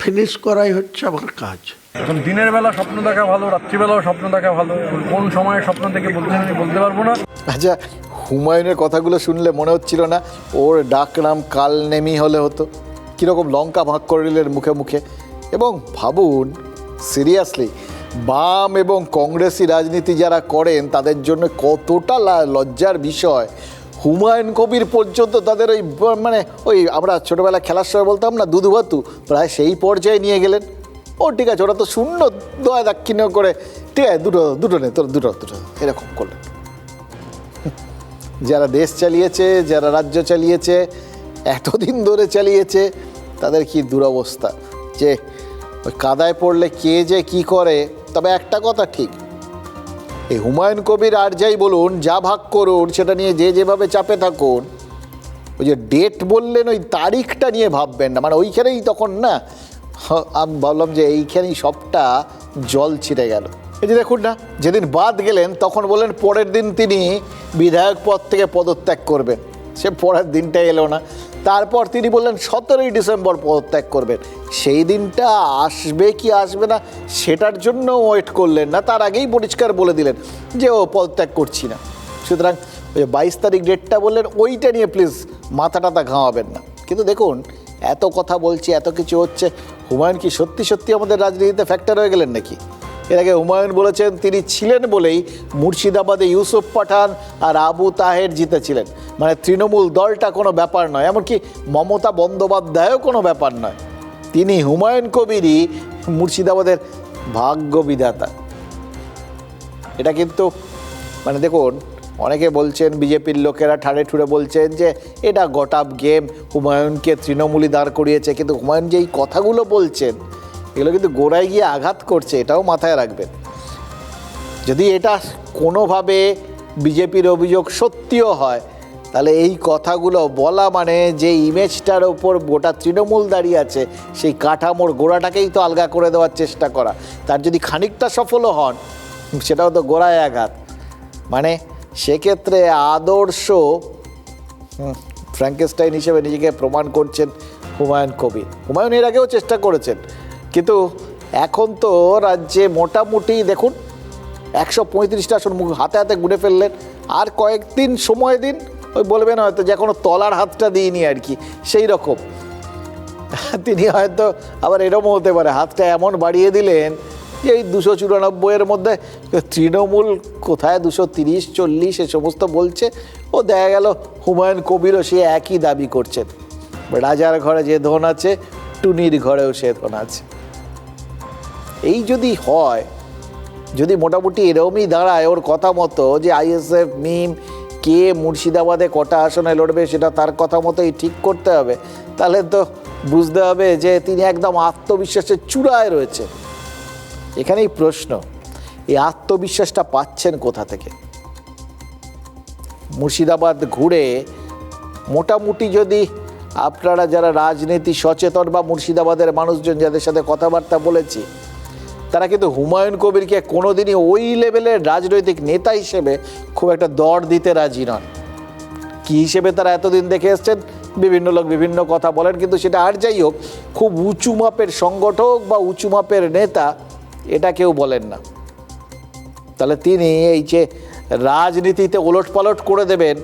ফিনিশ করাই হচ্ছে আমার কাজ। এখন দিনের বেলা স্বপ্ন দেখা ভালো, রাত্রিবেলাও স্বপ্ন দেখা ভালো, কোন সময়ে স্বপ্ন থেকে বলতে পারবো না। আচ্ছা, হুমায়ুনের কথাগুলো শুনলে মনে হচ্ছিল না ওর ডাক নাম কাল নেমি হলে হতো? কীরকম লঙ্কা ভাগ করে নিলেন মুখে মুখে। এবং ভাবুন সিরিয়াসলি, বাম এবং কংগ্রেসি রাজনীতি যারা করেন তাদের জন্য কতটা লজ্জার বিষয়। হুমায়ুন কবির পর্যন্ত তাদের ওই আমরা ছোটোবেলা খেলার সময় বলতাম না দুধুভাতু, প্রায় সেই পর্যায়ে নিয়ে গেলেন। ও ঠিক আছে, ওরা তো শূন্য দয়া দাক্ষিণ্য করে, ঠিক আছে দুটো নে তোর দুটো এরকম করলেন। যারা দেশ চালিয়েছে, যারা রাজ্য চালিয়েছে, এতদিন ধরে চালিয়েছে, তাদের কি দুরবস্থা যে ওই কাদায় পড়লে কে যে কি করে। তবে একটা কথা ঠিক, এই হুমায়ুন কবির আর যাই বলুন, যা ভাগ করুন, সেটা নিয়ে যে যেভাবে চাপে থাকুন, ওই যে ডেট বললেন ওই তারিখটা নিয়ে ভাববেন না, মানে ওইখানেই তখন না আমি ভাবলাম যে এইখানেই সবটা জল ছিটে গেল। এই যে দেখুন না, যেদিন বাদ গেলেন তখন বললেন পরের দিন তিনি বিধায়ক পদ থেকে পদত্যাগ করবেন, সে পরের দিনটা এলো না। তারপর তিনি বললেন 17ই ডিসেম্বর পদত্যাগ করবেন। সেই দিনটা আসবে কি আসবে না সেটার জন্য ওয়েট করলেন না, তার আগেই পরিষ্কার বলে দিলেন যে ও পদত্যাগ করছি না। সুতরাং ওই 22 তারিখ ডেটটা বললেন, ওইটা নিয়ে প্লিজ মাথা টাথা ঘামাবেন না। কিন্তু দেখুন, এত কথা বলছি, এত কিছু হচ্ছে, হুমায়ুন কি সত্যি সত্যি আমাদের রাজনীতিতে ফ্যাক্টর হয়ে গেলেন নাকি? এর আগে হুমায়ুন বলেছেন তিনি ছিলেন বলেই মুর্শিদাবাদে ইউসুফ পাঠান আর আবু তাহের জিতেছিলেন, মানে তৃণমূল দলটা কোনো ব্যাপার নয়, এমনকি মমতা বন্দ্যোপাধ্যায়ও কোনো ব্যাপার নয়, তিনি হুমায়ুন কবিরই মুর্শিদাবাদের ভাগ্য বিধাতা। এটা কিন্তু মানে দেখুন, অনেকে বলছেন, বিজেপির লোকেরা ঠাড়ে ঠুড়ে বলছেন যে এটা গটাপ গেম, হুমায়ুনকে তৃণমূলই দাঁড় করিয়েছে, কিন্তু হুমায়ুন যে এই কথাগুলো বলছেন এগুলো কিন্তু গোড়ায় গিয়ে আঘাত করছে, এটাও মাথায় রাখবেন। যদি এটা কোনোভাবে বিজেপির অভিযোগ সত্যিও হয়, তাহলে এই কথাগুলো বলা মানে যে ইমেজটার ওপর গোটা তৃণমূল দাঁড়িয়ে আছে, সেই কাঠামোর গোড়াটাকেই তো আলগা করে দেওয়ার চেষ্টা করা। তার যদি খানিকটা সফলও হন, সেটাও তো গোড়ায় আঘাত। মানে সেক্ষেত্রে আদর্শ ফ্র্যাঙ্কেনস্টাইন হিসেবে নিজেকে প্রমাণ করছেন হুমায়ুন কবির। হুমায়ুন এর আগেও চেষ্টা করেছেন, কিন্তু এখন তো রাজ্যে মোটামুটি দেখুন 135টা আসন হাতে হাতে গুনে ফেললেন। আর কয়েকদিন সময় দিন, ওই বলবেন হয়তো যে এখনও তলার হাতটা দিইনি আর কি, সেই রকম তিনি হয়তো আবার এরকমও হতে পারে, হাতটা এমন বাড়িয়ে দিলেন যে এই 294-এর মধ্যে তৃণমূল কোথায় 230, 40 এ সমস্ত বলছে, ও দেখা গেল হুমায়ুন কবিরও সে একই দাবি করছেন, রাজার ঘরে যে ধন আছে টুনির ঘরেও সে ধন আছে। এই যদি হয়, যদি মোটামুটি এরকমই দাঁড়ায় ওর কথা মতো যে আইএসএফ মিম কে মুর্শিদাবাদে কটা আসনে লড়বে সেটা তার কথা মতোই ঠিক করতে হবে, তাহলে তো বুঝতে হবে যে তিনি একদম আত্মবিশ্বাসের চূড়ায় রয়েছে। এখানেই প্রশ্ন, এই আত্মবিশ্বাসটা পাচ্ছেন কোথা থেকে? মুর্শিদাবাদ ঘুরে মোটামুটি যদি আপনারা যারা রাজনীতি সচেতন বা মুর্শিদাবাদের মানুষজন যাদের সাথে কথাবার্তা বলেছি, তারা কিন্তু হুমায়ুন কবিরকে কোনোদিনই ওই লেভেলের রাজনৈতিক নেতা হিসেবে খুব একটা দর দিতে রাজি নন। কী হিসেবে তারা এতদিন দেখে এসছেন, বিভিন্ন লোক বিভিন্ন কথা বলেন, কিন্তু সেটা আর যাই হোক, খুব উঁচু মাপের সংগঠক বা উঁচু মাপের নেতা এটা কেউ বলেন না। তাহলে তিনি এই যে রাজনীতিতে ওলটপালট করে দেবেন,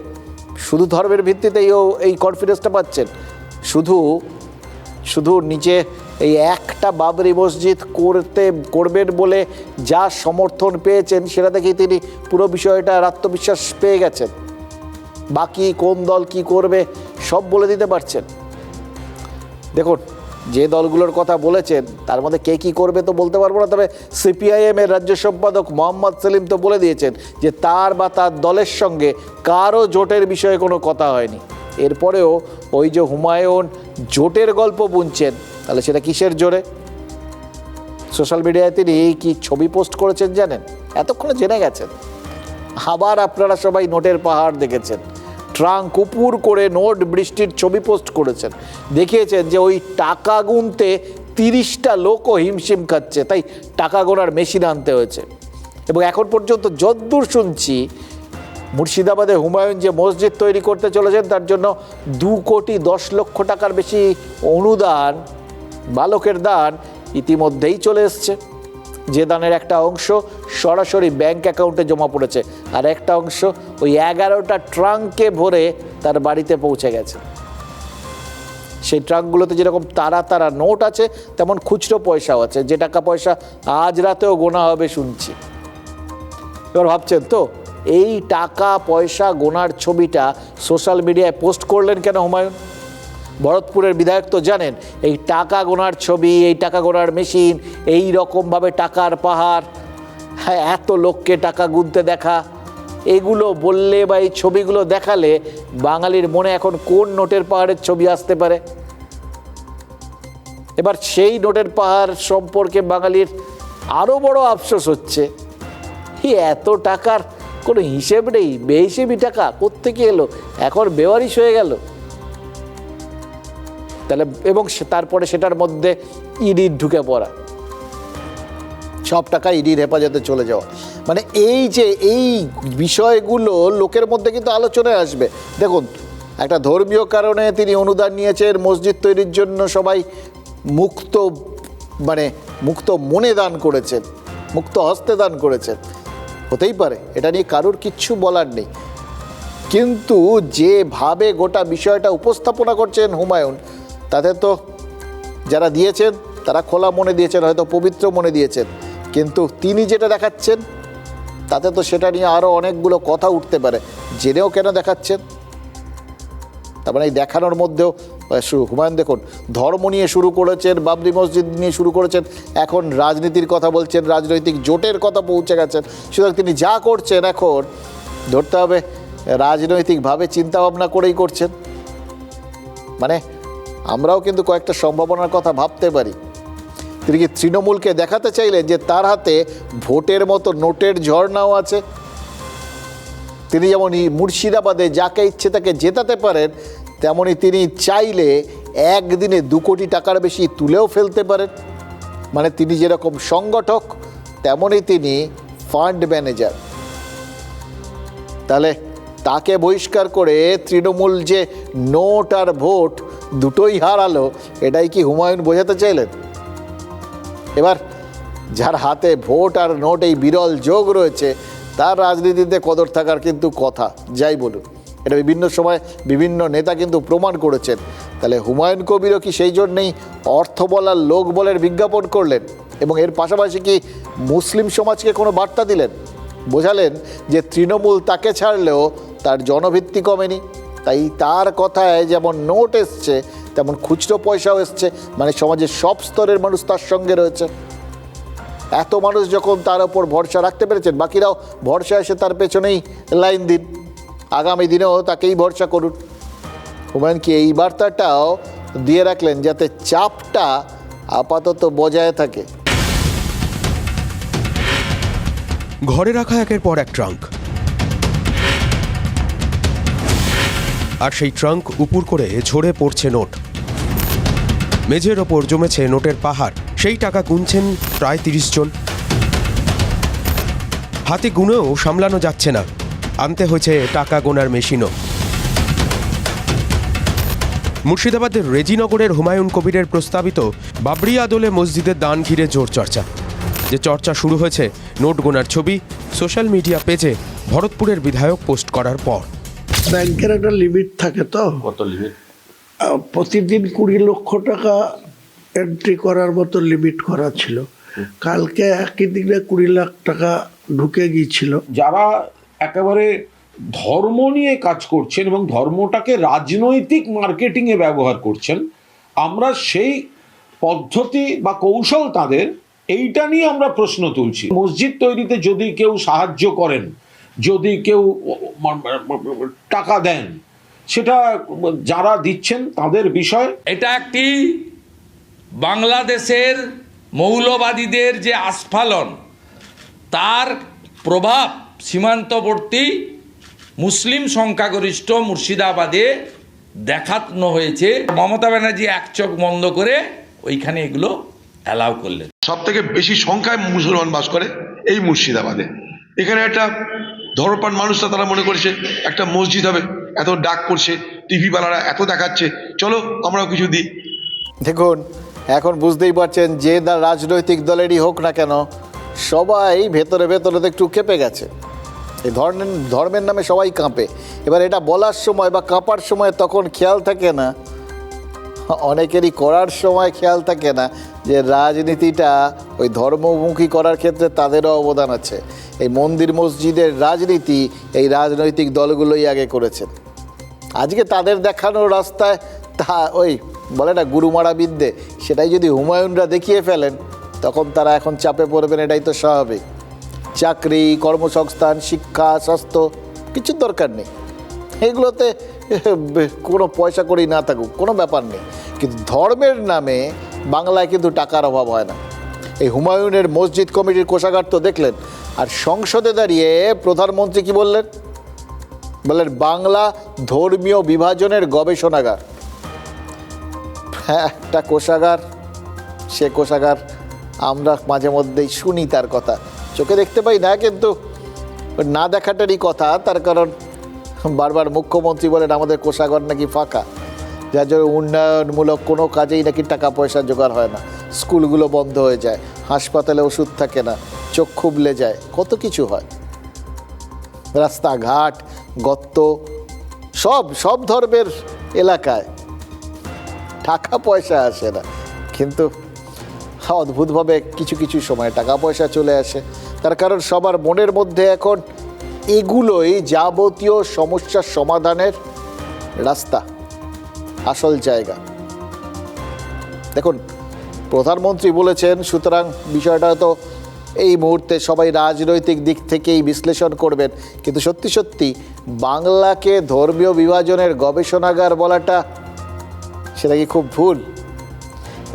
শুধু ধর্মের ভিত্তিতেই এই কনফিডেন্সটা পাচ্ছেন, শুধু নিচে এই একটা বাবরি মসজিদ করবেন বলে যা সমর্থন পেয়েছেন সেটা দেখেই তিনি পুরো বিষয়টার আত্মবিশ্বাস পেয়ে গেছেন, বাকি কোন দল কি করবে সব বলে দিতে পারছেন। দেখুন, যে দলগুলোর কথা বলেছেন তার মধ্যে কে কী করবে তো বলতে পারবো না, তবে সিপিআইএমের রাজ্য সম্পাদক মোহাম্মদ সেলিম তো বলে দিয়েছেন যে তার বা তার দলের সঙ্গে কারও জোটের বিষয়ে কোনো কথা হয়নি। এরপরেও ওই যে হুমায়ুন জোটের গল্প বুনছেন, তাহলে সেটা কিসের জোরে? সোশ্যাল মিডিয়ায় তিনি কি ছবি পোস্ট করেছেন জানেন? এতক্ষণে জেনে গেছেন। আবার আপনারা সবাই নোটের পাহাড় দেখেছেন, ট্রাঙ্ক উপুর করে নোট বৃষ্টির ছবি পোস্ট করেছেন, দেখিয়েছেন যে ওই টাকা গুনতে 30টা লোকও হিমশিম খাচ্ছে, তাই টাকা গোনার মেশিন আনতে হয়েছে। এবং এখন পর্যন্ত যদ্দূর শুনছি, মুর্শিদাবাদে হুমায়ুন যে মসজিদ তৈরি করতে চলেছেন তার জন্য 2,10,00,000 টাকার বেশি অনুদান, বালকের দান ইতিমধ্যেই চলে এসছে। যে দানের একটা অংশ সরাসরি ব্যাংক অ্যাকাউন্টে জমা পড়েছে, আর একটা অংশ ওই 11টা ট্রাঙ্কে ভরে তার বাড়িতে পৌঁছে গেছে। সেই ট্রাঙ্কগুলোতে যেরকম তারা তারা নোট আছে, তেমন খুচরো পয়সাও আছে, যে টাকা পয়সা আজ রাতেও গোনা হবে শুনছি। এবার ভাবছেন তো, এই টাকা পয়সা গোনার ছবিটা সোশ্যাল মিডিয়ায় পোস্ট করলেন কেন হুমায়ুন? ভরতপুরের বিধায়ক তো জানেন এই টাকা গোনার ছবি, এই টাকা গোনার মেশিন, এই রকমভাবে টাকার পাহাড়, হ্যাঁ, এত লোককে টাকা গুনতে দেখা, এগুলো বললে বা এই ছবিগুলো দেখালে বাঙালির মনে এখন কোন নোটের পাহাড়ের ছবি আসতে পারে? এবার সেই নোটের পাহাড় সম্পর্কে বাঙালির আরও বড় আফসোস হচ্ছে, এত টাকার কোনো হিসেব নেই, বেহিসেবি টাকা কোত্থেকে এলো, এখন বেওয়ারিশ হয়ে গেল। তাহলে এবং তারপরে সেটার মধ্যে ইডির ঢুকে পড়া, সব টাকা ইডির হেফাজতে চলে যাওয়া, মানে এই যে এই বিষয়গুলো লোকের মধ্যে কিন্তু আলোচনায় আসবে। দেখুন, একটা ধর্মীয় কারণে তিনি অনুদান নিয়েছেন, মসজিদ তৈরির জন্য সবাই মুক্ত মনে দান করেছেন, মুক্ত হস্তে দান করেছেন, হতেই পারে, এটা নিয়ে কারোর কিচ্ছু বলার নেই। কিন্তু যেভাবে গোটা বিষয়টা উপস্থাপনা করছেন হুমায়ুন, তাতে তো যারা দিয়েছেন তারা খোলা মনে দিয়েছেন, হয়তো পবিত্র মনে দিয়েছেন, কিন্তু তিনি যেটা দেখাচ্ছেন তাতে তো সেটা নিয়ে আরও অনেকগুলো কথা উঠতে পারে, জেনেও কেন দেখাচ্ছেন? তার মানে এই দেখানোর মধ্যেও হুমায়ুন দেখুন ধর্ম নিয়ে শুরু করেছেন, বাবরি মসজিদ নিয়ে শুরু করেছেন, এখন রাজনীতির কথা বলছেন, রাজনৈতিক জোটের কথা পৌঁছে গেছেন। সুতরাং তিনি যা করছেন এখন ধরতে হবে রাজনৈতিকভাবে চিন্তাভাবনা করেই করছেন। মানে আমরাও কিন্তু কয়েকটা সম্ভাবনার কথা ভাবতে পারি। তিনি কি তৃণমূলকে দেখাতে চাইলেন যে তার হাতে ভোটের মতো নোটের ঝর্ণাও আছে? তিনি যেমন মুর্শিদাবাদে যাকে ইচ্ছে তাকে জেতাতে পারেন, তেমনি তিনি চাইলে একদিনে 2 কোটি টাকার বেশি তুলেও ফেলতে পারেন। মানে তিনি যেরকম সংগঠক, তেমনই তিনি ফান্ড ম্যানেজার। তাহলে তাকে বহিষ্কার করে তৃণমূল যে নোট আর ভোট দুটোই হারালো, এটাই কি হুমায়ুন বোঝাতে চাইলেন? এবার যার হাতে ভোট আর নোট এই বিরল যোগ রয়েছে, তার রাজনীতিতে কদর থাকার কিন্তু কথা, যাই বলুন, এটা বিভিন্ন সময় বিভিন্ন নেতা কিন্তু প্রমাণ করেছেন। তাহলে হুমায়ুন কবিরও কি সেই জন্যেই অর্থ বলার লোক বলের বিজ্ঞাপন করলেন এবং এর পাশাপাশি কি মুসলিম সমাজকে কোনো বার্তা দিলেন? বোঝালেন যে তৃণমূল তাকে ছাড়লেও তার জনভিত্তি কমেনি, তাই তার কথায় যেমন নোট এসছে তেমন খুচরো পয়সাও এসছে, মানে সমাজের সব স্তরের মানুষ তার সঙ্গে রয়েছে। এত মানুষ যখন তার ওপর ভরসা রাখতে পেরেছেন, বাকিরাও ভরসা এসে তার পেছনেই লাইন দিন, আগামী দিনেও তাকেই ভরসা করুন। হুমায়ুন কি এই বার্তাটাও দিয়ে রাখলেন যাতে চাপটা আপাতত বজায় থাকে? ঘরে রাখা একের পর এক ট্রাঙ্ক, আর সেই ট্রাঙ্ক উপুর করে ঝরে পড়ছে নোট, মেঝের ওপর জমেছে নোটের পাহাড়, সেই টাকা গুনছেন প্রায় 30 জন। হাতে গুনেও সামলানো যাচ্ছে না, আনতে হয়েছে টাকা গোনার মেশিনও। মুর্শিদাবাদের রেজিনগরের হুমায়ুন কবিরের প্রস্তাবিত বাবরি আদলে মসজিদের দান ঘিরে জোর চর্চা। যে চর্চা শুরু হয়েছে নোট গোনার ছবি সোশ্যাল মিডিয়া পেজে ভরতপুরের বিধায়ক পোস্ট করার পর। ব্যাংকের একটা লিমিট থাকে, তো কত লিমিট? প্রতিদিন 20 লক্ষ টাকা এন্ট্রি করার মতো লিমিট করা ছিল। কালকে একই দিনে 20 লাখ টাকা ঢুকে গিয়েছিল। যারা একেবারে ধর্ম নিয়ে কাজ করছেন এবং ধর্মটাকে রাজনৈতিক মার্কেটিংয়ে ব্যবহার করছেন, আমরা সেই পদ্ধতি বা কৌশল তাদের, এইটা নিয়ে আমরা প্রশ্ন তুলছি। মসজিদ তৈরিতে যদি কেউ সাহায্য করেন, যদি কেউ টাকা দেন, সেটা যারা দিচ্ছেন তাদের বিষয়। এটা একটি বাংলাদেশের মৌলবাদীদের যে আস্ফালন, তার প্রভাব সীমান্তবর্তী মুসলিম সংখ্যাগরিষ্ঠ মুর্শিদাবাদে দেখানো হয়েছে। মমতা ব্যানার্জি এক চোখ বন্ধ করে ওইখানে এগুলো অ্যালাউ করলেন। সব থেকে বেশি সংখ্যায় মুসলমান বাস করে এই মুর্শিদাবাদে। এখানে একটা ধর্মপ্রাণ মানুষরা তারা মনে করেছে একটা মসজিদ হবে, এত ডাক করছে, টিভি বালারা এত দেখাচ্ছে, চলো আমরাও কিছু দিই। দেখুন, এখন বুঝতেই পারছেন যে রাজনৈতিক দলেরই হোক না কেন, সবাই ভেতরে ভেতরে একটু কেঁপে গেছে। এই ধর্মের নামে সবাই কাঁপে। এবার এটা বলার সময় বা কাঁপার সময় তখন খেয়াল থাকে না অনেকেরই করার সময় খেয়াল থাকে না যে রাজনীতিটা ওই ধর্মমুখী করার ক্ষেত্রে তাদেরও অবদান আছে। এই মন্দির মসজিদের রাজনীতি এই রাজনৈতিক দলগুলোই আগে করেছেন। আজকে তাদের দেখানো রাস্তায় তা ওই বলে না গুরুমারা বিদ্যে, সেটাই যদি হুমায়ুনরা দেখিয়ে ফেলেন তখন তারা এখন চাপে পড়বেন, এটাই তো স্বাভাবিক। চাকরি, কর্মসংস্থান, শিক্ষা, স্বাস্থ্য কিছুর দরকার নেই, এগুলোতে কোনো পয়সা করি না থাকুক কোনো ব্যাপার নেই, কিন্তু ধর্মের নামে বাংলায় কিন্তু টাকার অভাব হয় না। এই হুমায়ুনের মসজিদ কমিটির কোষাগার তো দেখলেন, আর সংসদে দাঁড়িয়ে প্রধানমন্ত্রী কি বললেন? বললেন বাংলা ধর্মীয় বিভাজনের গবেষণাগার। হ্যাঁ, একটা কোষাগার, সে কোষাগার আমরা মাঝে মধ্যেই শুনি, তার কথা চোখে দেখতে পাই না, কিন্তু না দেখাটারই কথা। তার কারণ বারবার মুখ্যমন্ত্রী বলেন আমাদের কোষাগার নাকি ফাঁকা, যার জন্য উন্নয়নমূলক কোনো কাজেই নাকি টাকা পয়সা জোগাড় হয় না, স্কুলগুলো বন্ধ হয়ে যায়, হাসপাতালে ওষুধ থাকে না, চোখ খুবলে যায়, কত কিছু হয়, রাস্তাঘাট, গর্ত, সব ধর্মের এলাকায় টাকা পয়সা আসে না, কিন্তু অদ্ভুতভাবে কিছু কিছু সময় টাকা পয়সা চলে আসে। তার কারণ সবার মনের মধ্যে এখন এগুলোই যাবতীয় সমস্যার সমাধানের রাস্তা, আসল জায়গা। দেখুন, প্রধানমন্ত্রী বলেছেন, সুতরাং বিষয়টা তো এই মুহূর্তে সবাই রাজনৈতিক দিক থেকেই বিশ্লেষণ করবেন, কিন্তু সত্যি সত্যি বাংলাকে ধর্মীয় বিভাজনের গবেষণাগার বলাটা সেটা কি খুব ভুল?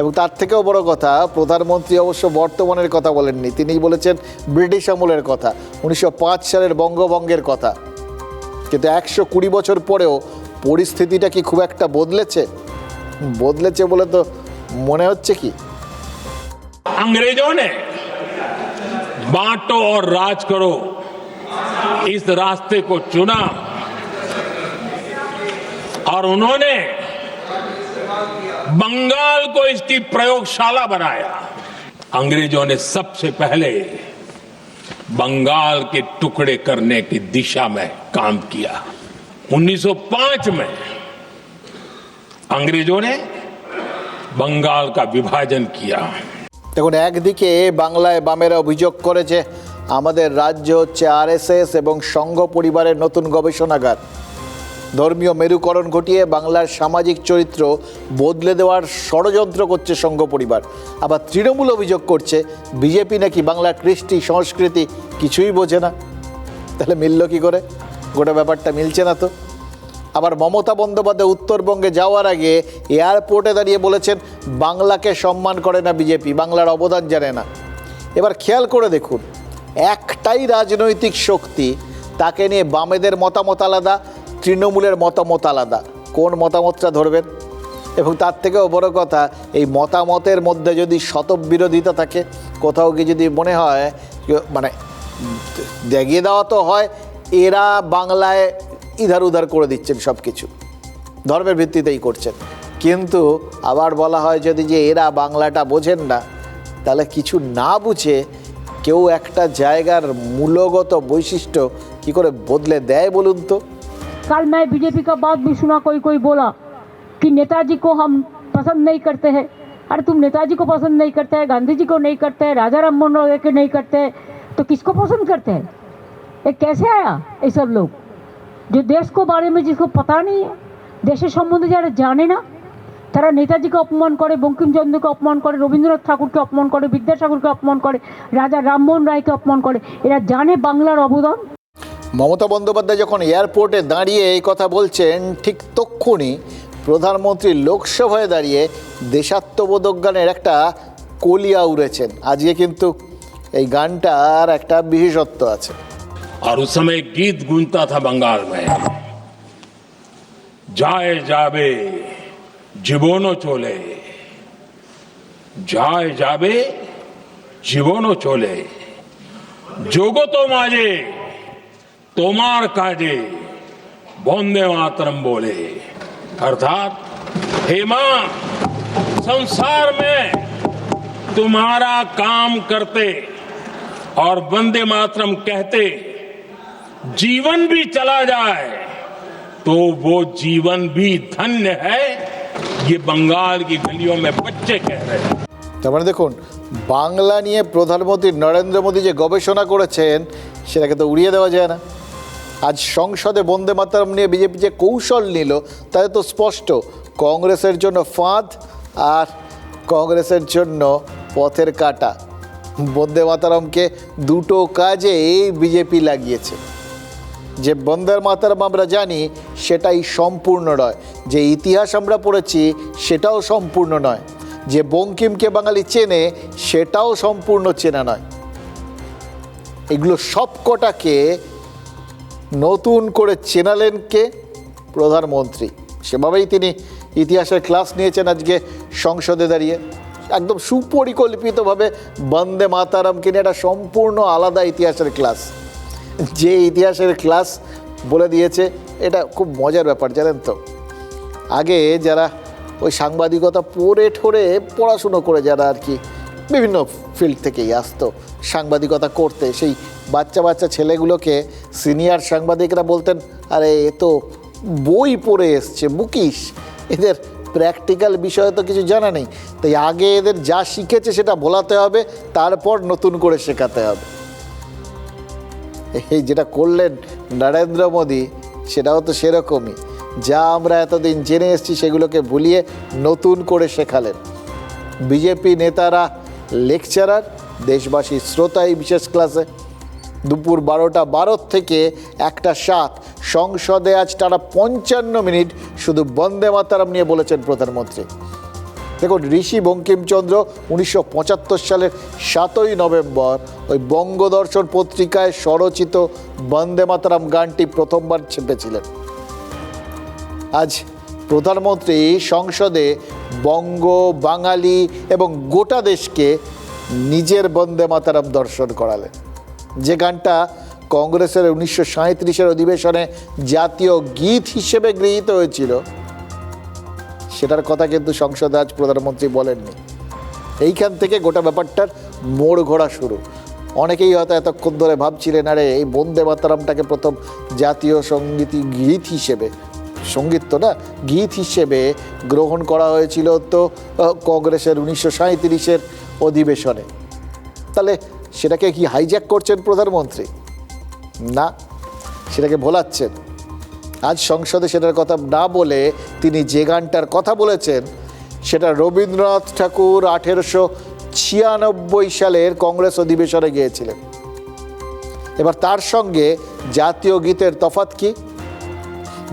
এবং তার থেকেও বড় কথা, প্রধানমন্ত্রী অবশ্য বর্তমানের কথা বলেননি, তিনি বলেছেন ব্রিটিশ আমলের কথা, 1905 সালের বঙ্গভঙ্গের কথা। কিন্তু 120 বছর পরেও পরিস্থিতিটা কি খুব একটা বদলেছে বলে তো মনে হচ্ছে কি? अंग्रेजों ने बांटो और राज करो इस रास्ते को चुना और उन्होंने बंगाल को इसकी प्रयोगशाला बनाया। अंग्रेजों ने सबसे पहले बंगाल के टुकड़े करने की दिशा में काम किया। 1905 में अंग्रेजों ने बंगाल का विभाजन किया। দেখুন, একদিকে বাংলায় বামেরা অভিযোগ করেছে আমাদের রাজ্য হচ্ছে আরএসএস এবং সংঘ পরিবারের নতুন গবেষণাগার, ধর্মীয় মেরুকরণ ঘটিয়ে বাংলার সামাজিক চরিত্র বদলে দেওয়ার ষড়যন্ত্র করছে সংঘ পরিবার। আবার তৃণমূল অভিযোগ করছে বিজেপি নাকি বাংলার কৃষ্টি সংস্কৃতি কিছুই বোঝে না। তাহলে মিলল কি করে? গোটা ব্যাপারটা মিলছে না তো। আবার মমতা বন্দ্যোপাধ্যায় উত্তরবঙ্গে যাওয়ার আগে এয়ারপোর্টে দাঁড়িয়ে বলেছেন বাংলাকে সম্মান করে না বিজেপি, বাংলার অবদান জানে না। এবার খেয়াল করে দেখুন, একটাই রাজনৈতিক শক্তি, তাকে নিয়ে বামেদের মতামত আলাদা, তৃণমূলের মতামত আলাদা, কোন মতামতটা ধরবেন? এবং তার থেকেও বড় কথা, এই মতামতের মধ্যে যদি শতবিরোধিতা থাকে, কোথাও গিয়ে যদি মনে হয় মানে দেখিয়ে দেওয়া তো হয় এরা বাংলায় ইধার উধার করে দিচ্ছেন, সব কিছু ধর্মের ভিত্তিতেই করছেন, কিন্তু আবার বলা হয় যদি যে এরা বাংলাটা বোঝেন না, তাহলে কিছু না বুঝে কেউ একটা জায়গার মূলগত বৈশিষ্ট্য কি করে বদলে দেয় বলুন তো? कल मैं बीजेपी का बात भी सुना, कोई बोला कि नेताजी को हम पसंद नहीं करते हैं। अरे तुम नेताजी को पसंद नहीं करते हैं, गांधी जी को नहीं करते हैं, राजा राममोहन राय को नहीं करते हैं, तो किसको पसंद करते हैं? ये कैसे आया? ये सब लोग जो देश को बारे में जिसको पता नहीं है, देशेर सम्बन्धे যারা জানে না, তারা নেতাজিকে অপমান করে, বঙ্কিমচন্দ্রকে অপমান করে, রবীন্দ্রনাথ ঠাকুরকে অপমান করে, বিদ্যাসাগরকে অপমান করে, রাজা রামমোহন রায়কে অপমান করে। এরা জানে বাংলার অবদান। মমতা বন্দ্যোপাধ্যায় যখন এয়ারপোর্টে দাঁড়িয়ে এই কথা বলছেন, ঠিক তক্ষুনি প্রধানমন্ত্রী লোকসভায় দাঁড়িয়ে দেশাত্মবোধক গানের একটা কলিয়া উড়েছেন। আজকে কিন্তু এই গানটার একটা বিশেষত্ব আছে। और उस समय गीत गूंजता था बंगाल में, जाए जाबे जीवनो चोले, जाए जाबे जीवनो चोले, जोगो तो माजे तोमार काजे वंदे मातरम बोले। अर्थात हे मां, संसार में तुम्हारा काम करते और वंदे मातरम कहते जीवन भी चला जाए तो वो जीवन भी धन्य है, ये बंगाल की गलियों में बच्चे कह रहे हैं। তার মানে দেখুন, বাংলা নিয়ে প্রধানমন্ত্রী নরেন্দ্র মোদী যে গবেষণা করেছেন সেটাকে তো উড়িয়ে দেওয়া যায় না। আজ সংসদে বন্দে মাতরম নিয়ে বিজেপি যে কৌশল নিল তাতে তো স্পষ্ট কংগ্রেসের জন্য ফাঁদ আর কংগ্রেসের জন্য পথের কাটা। বন্দে মাতরমকে দুটো কাজে বিজেপি লাগিয়েছে। যে বন্দে মাতরম আমরা জানি সেটাই সম্পূর্ণ নয়, যে ইতিহাস আমরা পড়েছি সেটাও সম্পূর্ণ নয়, যে বঙ্কিমকে বাঙালি চেনে সেটাও সম্পূর্ণ চেনা নয়। এগুলো সব কটাকে নতুন করে চেনালেন কে? প্রধানমন্ত্রী। সেভাবেই তিনি ইতিহাসের ক্লাস নিয়েছেন আজকে সংসদে দাঁড়িয়ে। একদম সুপরিকল্পিতভাবে বন্দে মাতরমকে নিয়ে একটা সম্পূর্ণ আলাদা ইতিহাসের ক্লাস। যে ইতিহাসের ক্লাস বলে দিয়েছে, এটা খুব মজার ব্যাপার জানেন তো। আগে যারা ওই সাংবাদিকতা পড়ে ঠোরে পড়াশুনো করে যারা আর কি বিভিন্ন ফিল্ড থেকেই আসতো সাংবাদিকতা করতে, সেই বাচ্চা বাচ্চা ছেলেগুলোকে সিনিয়র সাংবাদিকরা বলতেন, আরে এ তো বই পড়ে এসছে, বুকিশ, এদের প্র্যাকটিক্যাল বিষয়ে তো কিছু জানা নেই। তাই আগে এদের যা শিখেছে সেটা বলাতে হবে, তারপর নতুন করে শেখাতে হবে। এই যেটা করলেন নরেন্দ্র মোদী সেটাও তো সেরকমই। যা আমরা এতদিন জেনে এসেছি সেগুলোকে ভুলিয়ে নতুন করে শেখালেন। বিজেপি নেতারা লেকচারার, দেশবাসী শ্রোতা এই বিশেষ ক্লাসে। দুপুর 12:12 থেকে 1:07 সংসদে আজ টানা 55 মিনিট শুধু বন্দে মাতরম নিয়ে বলেছেন প্রধানমন্ত্রী। দেখুন, ঋষি বঙ্কিমচন্দ্র 1975 সালের 7ই নভেম্বর ওই বঙ্গদর্শন পত্রিকায় স্বরচিত বন্দে মাতরম গানটি প্রথমবার ছেপেছিলেন। আজ প্রধানমন্ত্রী সংসদে বঙ্গ, বাঙালি এবং গোটা দেশকে নিজের বন্দে মাতরম দর্শন করালেন। যে গানটা কংগ্রেসের 1937 অধিবেশনে জাতীয় গীত হিসেবে গৃহীত হয়েছিল, সেটার কথা কিন্তু সংসদে আজ প্রধানমন্ত্রী বলেননি। এইখান থেকে গোটা ব্যাপারটার মোড় ঘোরা শুরু। অনেকেই হয়তো এতক্ষণ ধরে ভাবছিলেন, আরে এই বন্দে মাতরমটাকে প্রথম জাতীয় গীত হিসেবে, সঙ্গীত তো না, গীত হিসেবে গ্রহণ করা হয়েছিল তো কংগ্রেসের 1937 অধিবেশনে। তাহলে সেটাকে কি হাইজ্যাক করছেন প্রধানমন্ত্রী? না, সেটাকে ভোলাচ্ছেন। আজ সংসদে সেটার কথা না বলে তিনি যে গানটার কথা বলেছেন সেটা রবীন্দ্রনাথ ঠাকুর 1896 সালের কংগ্রেস অধিবেশনে গিয়েছিলেন। এবার তার সঙ্গে জাতীয় গীতের তফাৎ কি?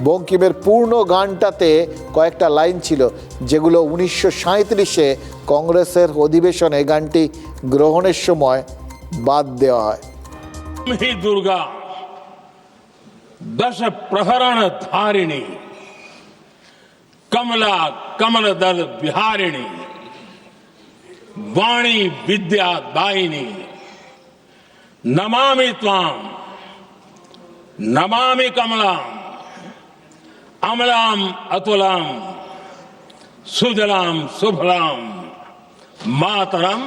বঙ্কিমের পূর্ণ গানটাতে কয়েকটা লাইন ছিল যেগুলো 1937-এ কংগ্রেসের অধিবেশনে গানটি গ্রহণের সময় বাদ দেওয়া হয়। হে দুর্গা दश प्रहरण धारिणी कमला कमलदल विहारिणी वाणी विद्या दायिनी नमामि त्वां नमामि कमलां अमलां अतुलां सुजलां सुफलां मातरम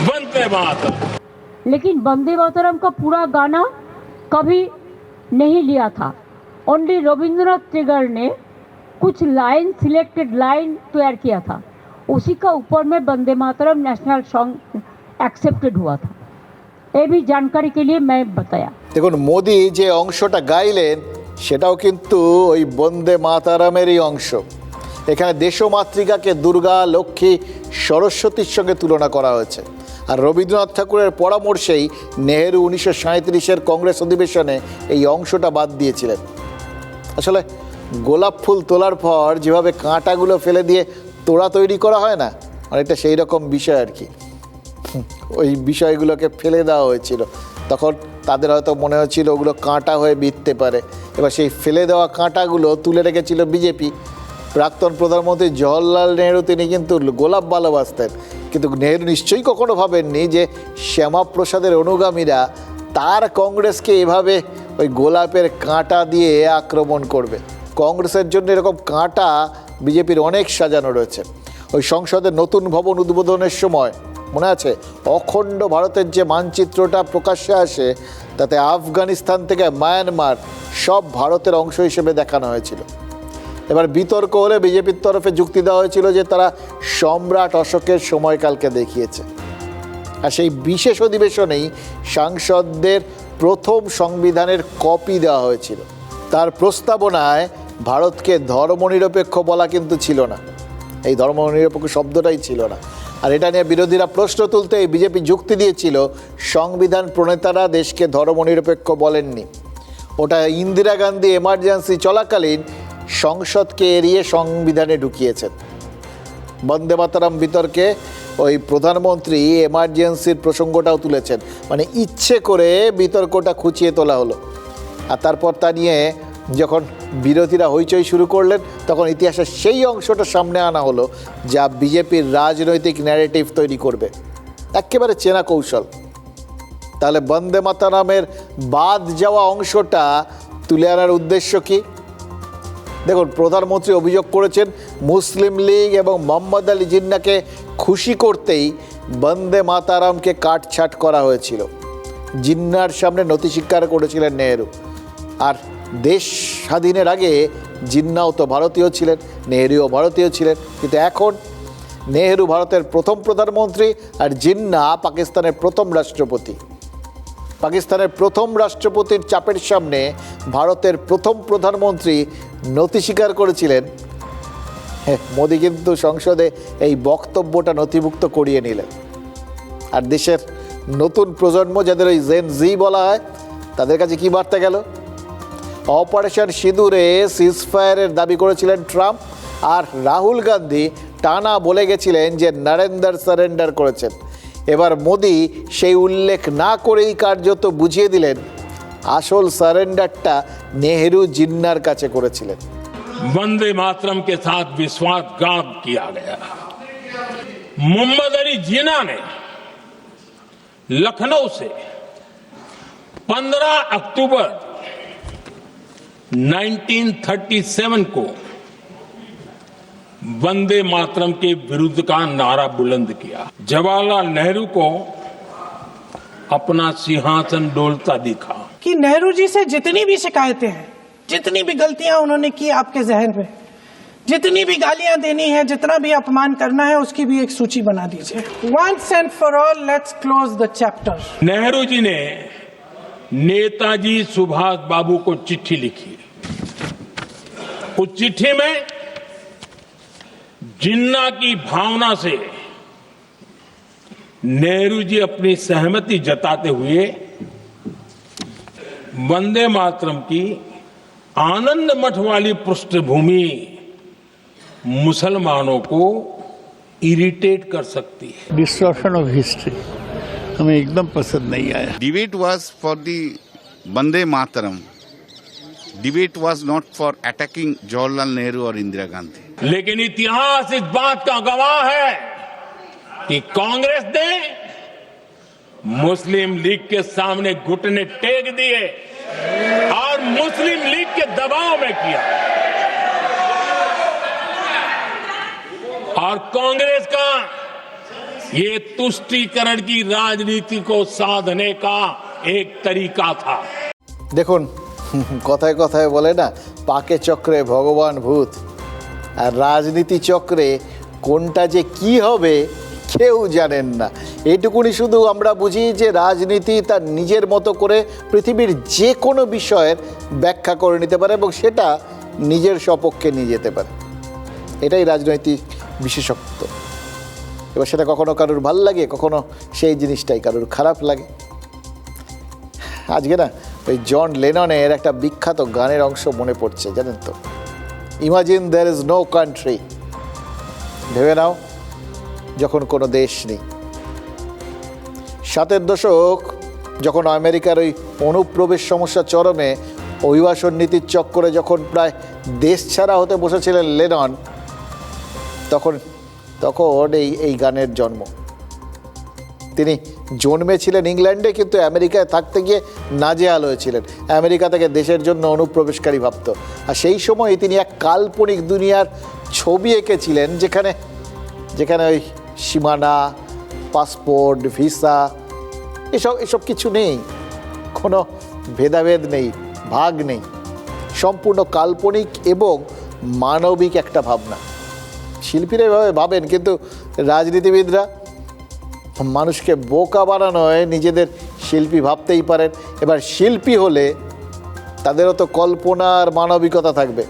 वंदे मातरम। लेकिन वंदे मातरम का पूरा गाना कभी नहीं लिया था। ओनली रविंद्रनाथ टैगोर ने कुछ लाइन, सिलेक्टेड लाइन तैयार किया था, उसी का ऊपर में Vande Mataram national song accepted हुआ था। ये भी जानकारी के लिए मैं बताया। দেখুন, মোদি যে অংশটা গাইলেন সেটাও কিন্তু ওই বন্দে মাতরমেরই অংশ। এখানে দেশমাতৃকাকে দুর্গা, লক্ষ্মী, সরস্বতীর সঙ্গে তুলনা করা হয়েছে। আর রবীন্দ্রনাথ ঠাকুরের পরামর্শেই নেহেরু 1937-এর কংগ্রেস অধিবেশনে এই অংশটা বাদ দিয়েছিলেন। আসলে গোলাপ ফুল তোলার পর যেভাবে কাঁটাগুলো ফেলে দিয়ে তোড়া তৈরি করা হয় না, অনেকটা সেই রকম বিষয় আর কি। ওই বিষয়গুলোকে ফেলে দেওয়া হয়েছিল। তখন তাদের হয়তো মনে হচ্ছিল ওগুলো কাঁটা হয়ে বিঁধতে পারে। এবার সেই ফেলে দেওয়া কাঁটাগুলো তুলে রেখেছিল বিজেপি। প্রাক্তন প্রধানমন্ত্রী জওহরলাল নেহরু তিনি কিন্তু গোলাপ ভালোবাসতেন, কিন্তু নেহরু নিশ্চয়ই কখনো ভাবেননি যে শ্যামাপ্রসাদের অনুগামীরা তার কংগ্রেসকে এভাবে ওই গোলাপের কাঁটা দিয়ে আক্রমণ করবে। কংগ্রেসের জন্য এরকম কাঁটা বিজেপির অনেক সাজানো রয়েছে। ওই সংসদের নতুন ভবন উদ্বোধনের সময় মনে আছে, অখণ্ড ভারতের যে মানচিত্রটা প্রকাশ্যে আসে তাতে আফগানিস্তান থেকে মায়ানমার সব ভারতের অংশ হিসেবে দেখানো হয়েছিল। এবার বিতর্ক হলে বিজেপির তরফে যুক্তি দেওয়া হয়েছিল যে তারা সম্রাট অশোকের সময়কালকে দেখিয়েছে। আর সেই বিশেষ অধিবেশনেই সাংসদদের প্রথম সংবিধানের কপি দেওয়া হয়েছিল। তার প্রস্তাবনায় ভারতকে ধর্মনিরপেক্ষ বলা কিন্তু ছিল না, এই ধর্মনিরপেক্ষ শব্দটাই ছিল না। আর এটা নিয়ে বিরোধীরা প্রশ্ন তুলতে বিজেপি যুক্তি দিয়েছিল সংবিধান প্রণেতারা দেশকে ধর্মনিরপেক্ষ বলেননি, ওটা ইন্দিরা গান্ধী এমার্জেন্সি চলাকালীন সংসদকে এড়িয়ে সংবিধানে ঢুকিয়েছেন। বন্দে মাতরম বিতর্কে ওই প্রধানমন্ত্রী এমার্জেন্সির প্রসঙ্গটাও তুলেছেন, মানে ইচ্ছে করে বিতর্কটা খুঁচিয়ে তোলা হলো। আর তারপর তা নিয়ে যখন বিরোধীরা হইচই শুরু করলেন তখন ইতিহাসের সেই অংশটা সামনে আনা হলো যা বিজেপির রাজনৈতিক ন্যারেটিভ তৈরি করবে, একেবারে চেনা কৌশল। তাহলে বন্দে মাতরমের বাদ যাওয়া অংশটা তুলে আনার উদ্দেশ্য কি? দেখুন, প্রধানমন্ত্রী অভিযোগ করেছেন মুসলিম লীগ এবং মোহাম্মদ আলী জিন্নাকে খুশি করতেই বন্দে মাতরমকে কাটছাট করা হয়েছিল। জিন্নার সামনে নথি স্বীকার করেছিলেন নেহেরু। আর দেশ স্বাধীনের আগে জিন্নাও তো ভারতীয় ছিলেন, নেহেরুও ভারতীয় ছিলেন, কিন্তু এখন নেহেরু ভারতের প্রথম প্রধানমন্ত্রী আর জিন্না পাকিস্তানের প্রথম রাষ্ট্রপতি। পাকিস্তানের প্রথম রাষ্ট্রপতির চাপের সামনে ভারতের প্রথম প্রধানমন্ত্রী নথি স্বীকার করেছিলেন। মোদি কিন্তু সংসদে এই বক্তব্যটা নথিভুক্ত করিয়ে নিলেন। আর দেশের নতুন প্রজন্ম, যাদের ওই জেন জি বলা হয়, তাদের কাছে কি বার্তা গেল? অপারেশন সিঁদুরে সিজফায়ারের দাবি করেছিলেন ট্রাম্প, আর রাহুল গান্ধী টানা বলে গেছিলেন যে নরেন্দ্র সারেন্ডার করেছেন। এবার মোদি সেই উল্লেখ না করেই কার্যত বুঝিয়ে দিলেন আসল সারেন্ডারটা নেহেরু জিন্নার কাছে করেছিলেন। वंदे मातरम के साथ विश्वासघात किया गया। मोहम्मद अली जिन्ना ने लखनऊ से 15 अक्टूबर 1937 को वंदे मातरम के विरुद्ध का नारा बुलंद किया। जवाहरलाल नेहरू को अपना सिंहासन डोलता दिखा। कि नेहरू जी से जितनी भी शिकायतें हैं, जितनी भी गलतियां उन्होंने की आपके जहन में, जितनी भी गालियां देनी है, जितना भी अपमान करना है, उसकी भी एक सूची बना दीजिए। Once and for all, let's close the chapter. Nehru ji ने नेताजी सुभाष बाबू को चिट्ठी लिखी। उस चिट्ठी में जिन्ना की भावना से नेहरू जी अपनी सहमति जताते हुए वंदे मातरम की आनंद मठ वाली पृष्ठभूमि मुसलमानों को इरिटेट कर सकती है। डिस्टॉर्शन ऑफ हिस्ट्री हमें एकदम पसंद नहीं आया। Debate was for the Vande Mataram. Debate was not for attacking Jawaharlal Nehru or Indira Gandhi. लेकिन इतिहास इस बात का गवाह है कि कांग्रेस ने मुस्लिम लीग के सामने घुटने टेक दिए और मुस्लिम लीग के दबाव में किया। और कांग्रेस का ये तुष्टीकरण की राजनीति को साधने का एक तरीका था। দেখুন, কথায় কথায় বলে না, পাকে চক্রে ভগবান ভূত। আর রাজনীতি চক্রে কোনটা যে কি হবে কেউ জানেন না। এইটুকুনি শুধু আমরা বুঝি যে রাজনীতি তার নিজের মতো করে পৃথিবীর যে কোনো বিষয়ের ব্যাখ্যা করে নিতে পারে এবং সেটা নিজের সপক্ষে নিয়ে যেতে পারে। এটাই রাজনৈতিক বিশেষত্ব। এবার সেটা কখনো কারোর ভাল লাগে, কখনো সেই জিনিসটাই কারোর খারাপ লাগে। আজকে না ওই জন লেননের একটা বিখ্যাত গানের অংশ মনে পড়ছে, জানেন তো? Imagine there is no country. ভেবে নাও যখন কোনো দেশ নেই। ৭০ দশক যখন আমেরিকার ওই অনুপ্রবেশ সমস্যা চরমে, অভিবাসন নীতির চক্করে যখন প্রায় দেশ ছাড়া হতে বসেছিলেন লেনন, তখন এই গানের জন্ম। তিনি জন্মেছিলেন ইংল্যান্ডে, কিন্তু আমেরিকায় থাকতে গিয়ে নাজেহাল হয়েছিলেন। আমেরিকা থেকে দেশের জন্য অনুপ্রবেশকারী ভাবত। আর সেই সময় তিনি এক কাল্পনিক দুনিয়ার ছবি এঁকেছিলেন যেখানে ওই সীমানা, পাসপোর্ট, ভিসা এসব কিছু নেই, কোনো ভেদাভেদ নেই, ভাগ নেই, সম্পূর্ণ কাল্পনিক এবং মানবিক একটা ভাবনা। শিল্পীরা এভাবে ভাবেন, কিন্তু রাজনীতিবিদরা মানুষকে বোকা বানানোয় নিজেদের শিল্পী ভাবতেই পারেন। এবার শিল্পী হলে তাদেরও তো কল্পনার মানবিকতা থাকবে,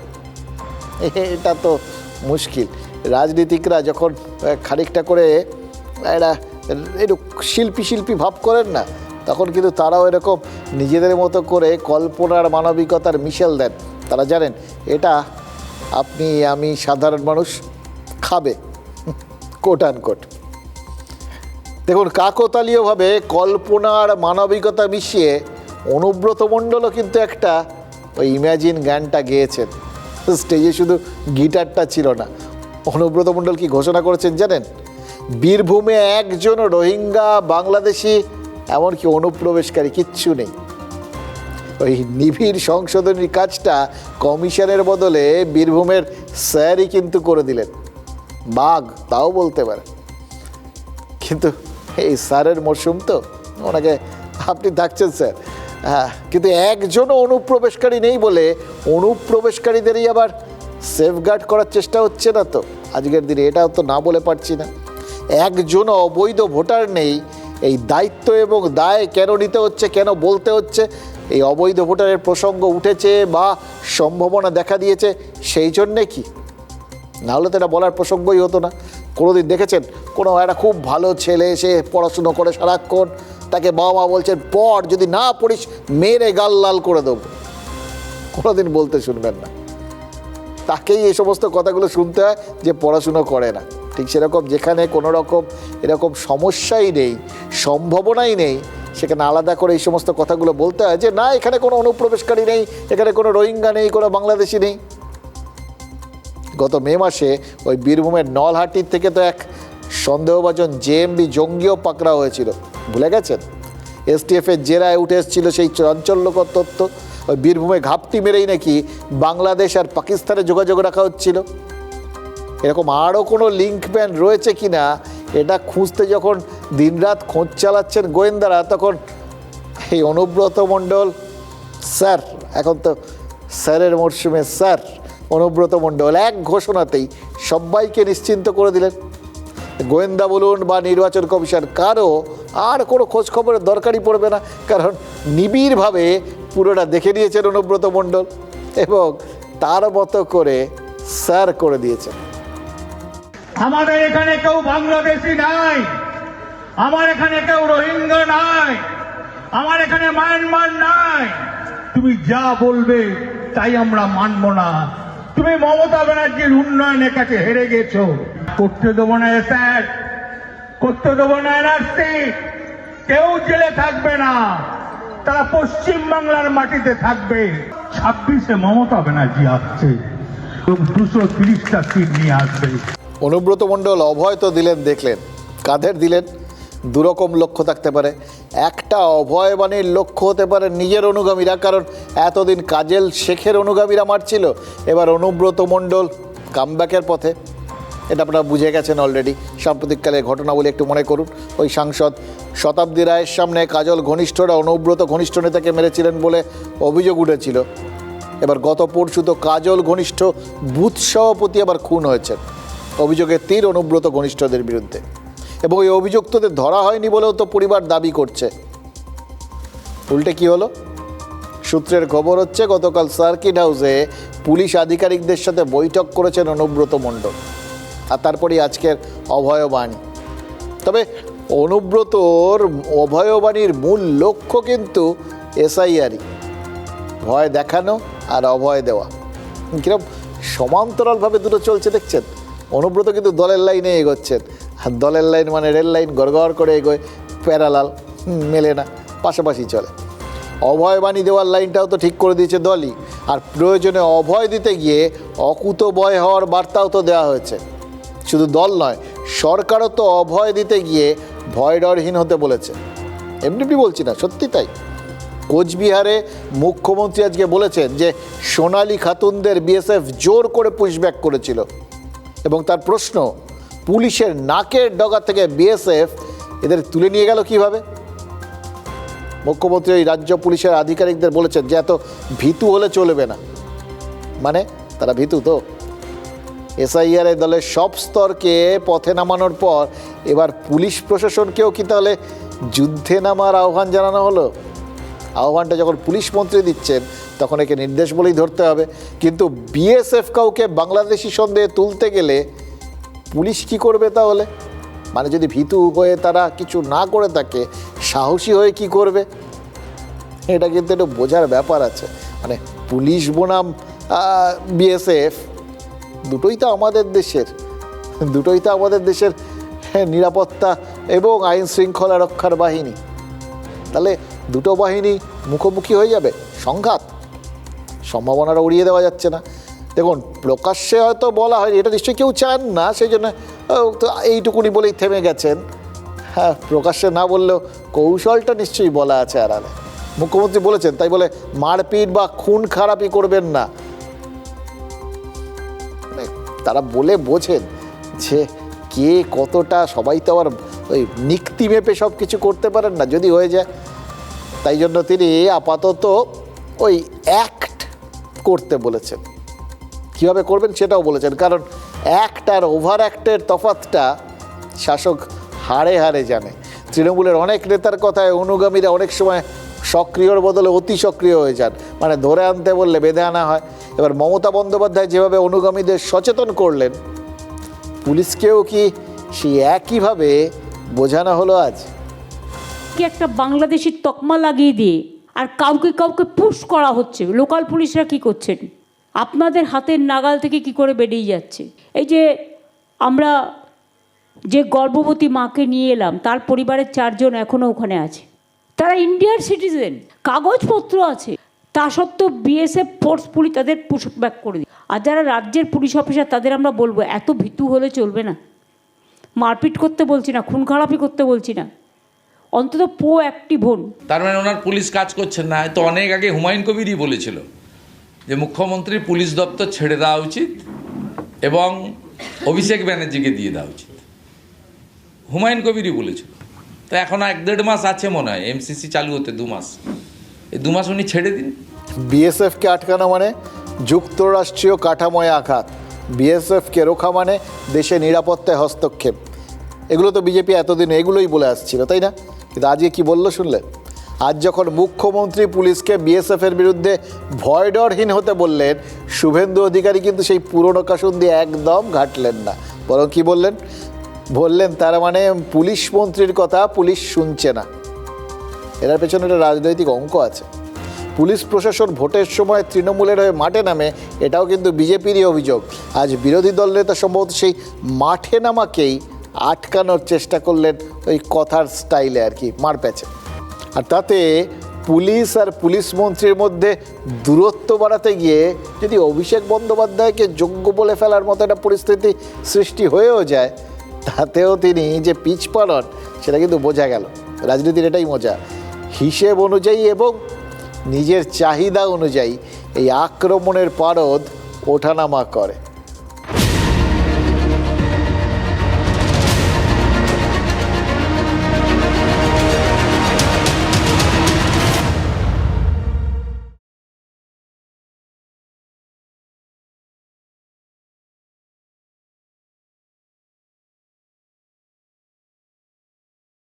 এটা তো মুশকিল। রাজনীতিকরা যখন খানিকটা করে একটু শিল্পী ভাব করেন না, তখন কিন্তু তারাও এরকম নিজেদের মতো করে কল্পনার মানবিকতার মিশেল দেন। তারা জানেন এটা আপনি আমি সাধারণ মানুষ খাবে, কোট আনকোট। দেখুন, কাকতালীয়ভাবে কল্পনার মানবিকতা মিশিয়ে অনুব্রত মণ্ডলও কিন্তু একটা ওই ইম্যাজিন গানটা গেয়েছেন। স্টেজে শুধু গিটারটা ছিল না, অনুব্রত মণ্ডল কি ঘোষণা করেছেন জানেন? বীরভূমে একজনও রোহিঙ্গা, বাংলাদেশি, এমনকি অনুপ্রবেশকারী কিচ্ছু নেই। ওই নিবিড় সংশোধনীর কাজটা কমিশনের বদলে বীরভূমের স্যারই কিন্তু করে দিলেন। বাঘ তাও বলতে পারে, কিন্তু এই স্যারের মরশুম তো, ওনাকে আপনি থাকছেন স্যার, হ্যাঁ, কিন্তু একজনও অনুপ্রবেশকারী নেই বলে অনুপ্রবেশকারীদেরই আবার সেফগার্ড করার চেষ্টা হচ্ছে না তো আজকের দিনে? এটাও তো না বলে পারছি না। একজনও অবৈধ ভোটার নেই, এই দায়িত্ব এবং দায় কেন নিতে হচ্ছে, কেন বলতে হচ্ছে? এই অবৈধ ভোটারের প্রসঙ্গ উঠেছে বা সম্ভাবনা দেখা দিয়েছে, সেই জন্যে কি? নাহলে তো এটা বলার প্রসঙ্গই হতো না। কোনোদিন দেখেছেন কোনো একটা খুব ভালো ছেলে এসে পড়াশুনো করে সারাক্ষণ, তাকে বাবা মা বলছেন পড়, যদি না পড়িস মেরে গাল লাল করে দেবো? কোনোদিন বলতে শুনবেন না। তাকেই এই সমস্ত কথাগুলো শুনতে হয় যে পড়াশুনো করে না। ঠিক সেরকম যেখানে কোনো রকম এরকম সমস্যাই নেই, সম্ভাবনাই নেই, সেখানে আলাদা করে এই সমস্ত কথাগুলো বলতে হয় যে না, এখানে কোনো অনুপ্রবেশকারী নেই, এখানে কোনো রোহিঙ্গা নেই, কোনো বাংলাদেশি নেই। গত মে মাসে ওই বীরভূমের নলহাটির থেকে তো এক সন্দেহভাজন জেএমবি জঙ্গিও পাকড়া হয়েছিল, ভুলে গেছেন? এসটিএফের জেরায় উঠে এসেছিল সেই চাঞ্চল্যকর তথ্য। ওই বীরভূমে ঘাপটি মেরেই নাকি বাংলাদেশ আর পাকিস্তানে যোগাযোগ রাখা হচ্ছিল। এরকম আরও কোনো লিঙ্ক ম্যান রয়েছে কি না এটা খুঁজতে যখন দিনরাত খোঁজ চালাচ্ছেন গোয়েন্দারা, তখন এই অনুব্রত মণ্ডল স্যার, এখন তো স্যারের মরশুমে স্যার অনুব্রত মণ্ডল এক ঘোষণাতেই সবাইকে নিশ্চিন্ত করে দিলেন। গোয়েন্দা বলুন বা নির্বাচন কমিশন, কারও আর কোনো খোঁজ খবরের দরকারই পড়বে না, কারণ নিবিড়ভাবে পুরোটা দেখে নিয়েছেন অনুব্রত মণ্ডল এবং তার মতো করে স্যার করে দিয়েছেন। আমাদের এখানে কেউ বাংলাদেশি নাই, আমার এখানে কেউ রোহিঙ্গা নাই, আমার এখানে মায়ানমার নাই। তুমি যা বলবে তাই আমরা মানব না। তুমি মমতা ব্যানার্জির উন্নয়নের কাছে হেরে গেছো। করতে দেবো না স্যার, করতে দেবো না এনআরসি। কেউ জেলে থাকবে না, তারা পশ্চিম বাংলার মাটিতে থাকবে। 26-এ মমতা ব্যানার্জি আসছে এবং 230টা সিট নিয়ে আসবে। অনুব্রত মণ্ডল অভয় তো দিলেন, দেখলেন কাদের দিলেন? দুরকম লক্ষ্য থাকতে পারে। একটা অভয় বাণীর লক্ষ্য হতে পারে নিজের অনুগামীরা, কারণ এতদিন কাজল শেখের অনুগামীরা মারছিল, এবার অনুব্রত মণ্ডল কামব্যাকের পথে। এটা আপনারা বুঝে গেছেন অলরেডি। সাম্প্রতিককালে ঘটনাবলী একটু মনে করুন। ওই সাংসদ শতাব্দী রায়ের সামনে কাজল ঘনিষ্ঠরা অনুব্রত ঘনিষ্ঠ নেতাকে মেরেছিলেন বলে অভিযোগ উঠেছিল। এবার গত পরশু তো কাজল ঘনিষ্ঠ বুথ সভাপতি আবার খুন হয়েছেন। অভিযোগের তীর অনুব্রত ঘনিষ্ঠদের বিরুদ্ধে, এবং এই অভিযুক্তদের ধরা হয়নি বলেও তো পরিবার দাবি করছে। উল্টে কি হলো? সূত্রের খবর হচ্ছে গতকাল সার্কিট হাউসে পুলিশ আধিকারিকদের সাথে বৈঠক করেছেন অনুব্রত মণ্ডল, আর তারপরেই আজকের অভয়বাণী। তবে অনুব্রতর অভয়বাণীর মূল লক্ষ্য কিন্তু এসআইআরই, ভয় দেখানো আর অভয় দেওয়া। কিরকম সমান্তরালভাবে দুটো চলছে দেখছেন। অনুব্রত কিন্তু দলের লাইনে এগোচ্ছেন, আর দলের লাইন মানে রেল লাইন গড়গড় করে এগোয়, প্যারালাল, মেলে না, পাশাপাশি চলে। অভয়বাণী দেওয়ার লাইনটাও তো ঠিক করে দিয়েছে দলই, আর প্রয়োজনে অভয় দিতে গিয়ে অকুত ভয় হওয়ার বার্তাও তো দেওয়া হয়েছে। শুধু দল নয়, সরকারও তো অভয় দিতে গিয়ে ভয় ডরহীন হতে বলেছে। এমনি বলছি না, সত্যি তাই। কোচবিহারে মুখ্যমন্ত্রী আজকে বলেছেন যে সোনালী খাতুনদের বিএসএফ জোর করে পুশব্যাক করেছিল, এবং তার প্রশ্ন, পুলিশের নাকের ডগা থেকে বিএসএফ এদের তুলে নিয়ে গেল কিভাবে? মুখ্যমন্ত্রী ওই রাজ্য পুলিশের আধিকারিকদের বলেছেন যে এত ভীতু হলে চলবে না। মানে তারা ভীতু তো, এসআইআর দলের সব স্তরকে পথে নামানোর পর এবার পুলিশ প্রশাসনকেও কি তাহলে যুদ্ধে নামার আহ্বান জানানো হলো? আহ্বানটা যখন পুলিশ মন্ত্রী দিচ্ছেন তখন একে নির্দেশ বলেই ধরতে হবে। কিন্তু বিএসএফ কাউকে বাংলাদেশি সন্দেহে তুলতে গেলে পুলিশ কি করবে তাহলে? মানে যদি ভীতু হয়ে তারা কিছু না করে থাকে, সাহসী হয়ে কি করবে? এটা কিন্তু একটু বোঝার ব্যাপার আছে। মানে পুলিশ বনাম বিএসএফ দুটোই তো আমাদের দেশের নিরাপত্তা এবং আইন শৃঙ্খলা রক্ষার বাহিনী। তাহলে দুটো বাহিনী মুখোমুখি হয়ে যাবে, সংঘাত, সম্ভাবনাটা উড়িয়ে দেওয়া যাচ্ছে না। দেখুন, প্রকাশ্যে হয়তো বলা হয়, এটা নিশ্চয়ই কেউ চান না, সেই জন্য তো এইটুকুনি বলেই থেমে গেছেন। হ্যাঁ, প্রকাশ্যে না বললেও কৌশলটা নিশ্চয়ই বলা আছে আড়ালে। মুখ্যমন্ত্রী বলেছেন, তাই বলে মারপিট বা খুন খারাপি করবেন না। তারা বলে বোঝেন যে কে কতটা, সবাই তো আবার ওই নিক্তি মেপে সব কিছু করতে পারেন না, যদি হয়ে যায়। তাই জন্য তিনি আপাতত ওই অ্যাক্ট করতে বলেছেন। কীভাবে করবেন সেটাও বলেছেন, কারণ অ্যাক্ট আর ওভার অ্যাক্টের তফাৎটা শাসক হাড়ে হাড়ে জানে। তৃণমূলের অনেক নেতার কথায় অনুগামীরা অনেক সময় সক্রিয়র বদলে অতি সক্রিয় হয়ে যান, মানে ধরে আনতে বললে বেঁধে আনা হয়। এবার মমতা বন্দ্যোপাধ্যায় যেভাবে অনুগামীদের সচেতন করলেন, পুলিশকেও কি সেই একইভাবে বোঝানো হলো আজ? কি একটা বাংলাদেশি তকমা লাগিয়ে দিয়ে আর কাউকে কাউকে পুশ করা হচ্ছে। লোকাল পুলিশরা কি করছেন? আপনাদের হাতের নাগাল থেকে কি করে বেরিয়ে যাচ্ছে। এই যে আমরা যে গর্ভবতী মাকে নিয়ে এলাম, তার পরিবারের 4 জন এখনও ওখানে আছে। তারা ইন্ডিয়ার সিটিজেন, কাগজপত্র আছে, তা সত্ত্বেও বিএসএফ ফোর্সফুলি তাদের পুশ ব্যাক করে দিই। আর যারা রাজ্যের পুলিশ অফিসার, তাদের আমরা বলবো এত ভীতু হলে চলবে না। মারপিট করতে বলছি না, খুন খারাপি করতে বলছি না, অন্তত প্রোঅ্যাক্টিভ হন। তার মানে ওনার পুলিশ কাজ করছেন না। তো অনেক আগে হুমায়ুন কবিরই বলেছিল যে মুখ্যমন্ত্রীর পুলিশ দপ্তর ছেড়ে দেওয়া উচিত এবং অভিষেক ব্যানার্জিকে দিয়ে দেওয়া উচিত। হুমায়ুন কবিরই বলেছিল। তো এখন 1-1.5 মাস আছে মনে হয় এমসিসি চালু হতে, 2 মাস। এই 2 মাস উনি ছেড়ে দিন। বিএসএফকে আটকানো মানে যুক্তরাষ্ট্রীয় কাঠামোয় আঘাত, বিএসএফকে রোখা মানে দেশে নিরাপত্তায় হস্তক্ষেপ। এগুলো তো বিজেপি এতদিন এগুলোই বলে আসছিল, তাই না? কিন্তু আজকে কি বললো শুনলে? আজ যখন মুখ্যমন্ত্রী পুলিশকে বিএসএফের বিরুদ্ধে ভয়ডরহীন হতে বললেন, শুভেন্দু অধিকারী কিন্তু সেই পুরনো কাসুন দিয়ে একদম ঘাটলেন না, বরং কি বললেন তার মানে পুলিশ মন্ত্রীর কথা পুলিশ শুনছে না। এটার পেছনে একটা রাজনৈতিক অঙ্ক আছে। পুলিশ প্রশাসন ভোটের সময় তৃণমূলের হয়ে মাঠে নামে, এটাও কিন্তু বিজেপিরই অভিযোগ। আজ বিরোধী দল নেতা সম্ভবত সেই মাঠে নামাকেই আটকানোর চেষ্টা করলেন ওই কথার স্টাইলে আর কি, মার প্যাচে। আর তাতে পুলিশ আর পুলিশ মন্ত্রীর মধ্যে দূরত্ব বাড়াতে গিয়ে যদি অভিষেক বন্দ্যোপাধ্যায়কে যোগ্য বলে ফেলার মতো একটা পরিস্থিতি সৃষ্টি হয়েও যায়, তাতেও তিনি যে পিছ পালন সেটা কিন্তু বোঝা গেল। রাজনীতির এটাই মজা, হিসেব অনুযায়ী এবং নিজের চাহিদা অনুযায়ী এই আক্রমণের পারদ ওঠানামা করে।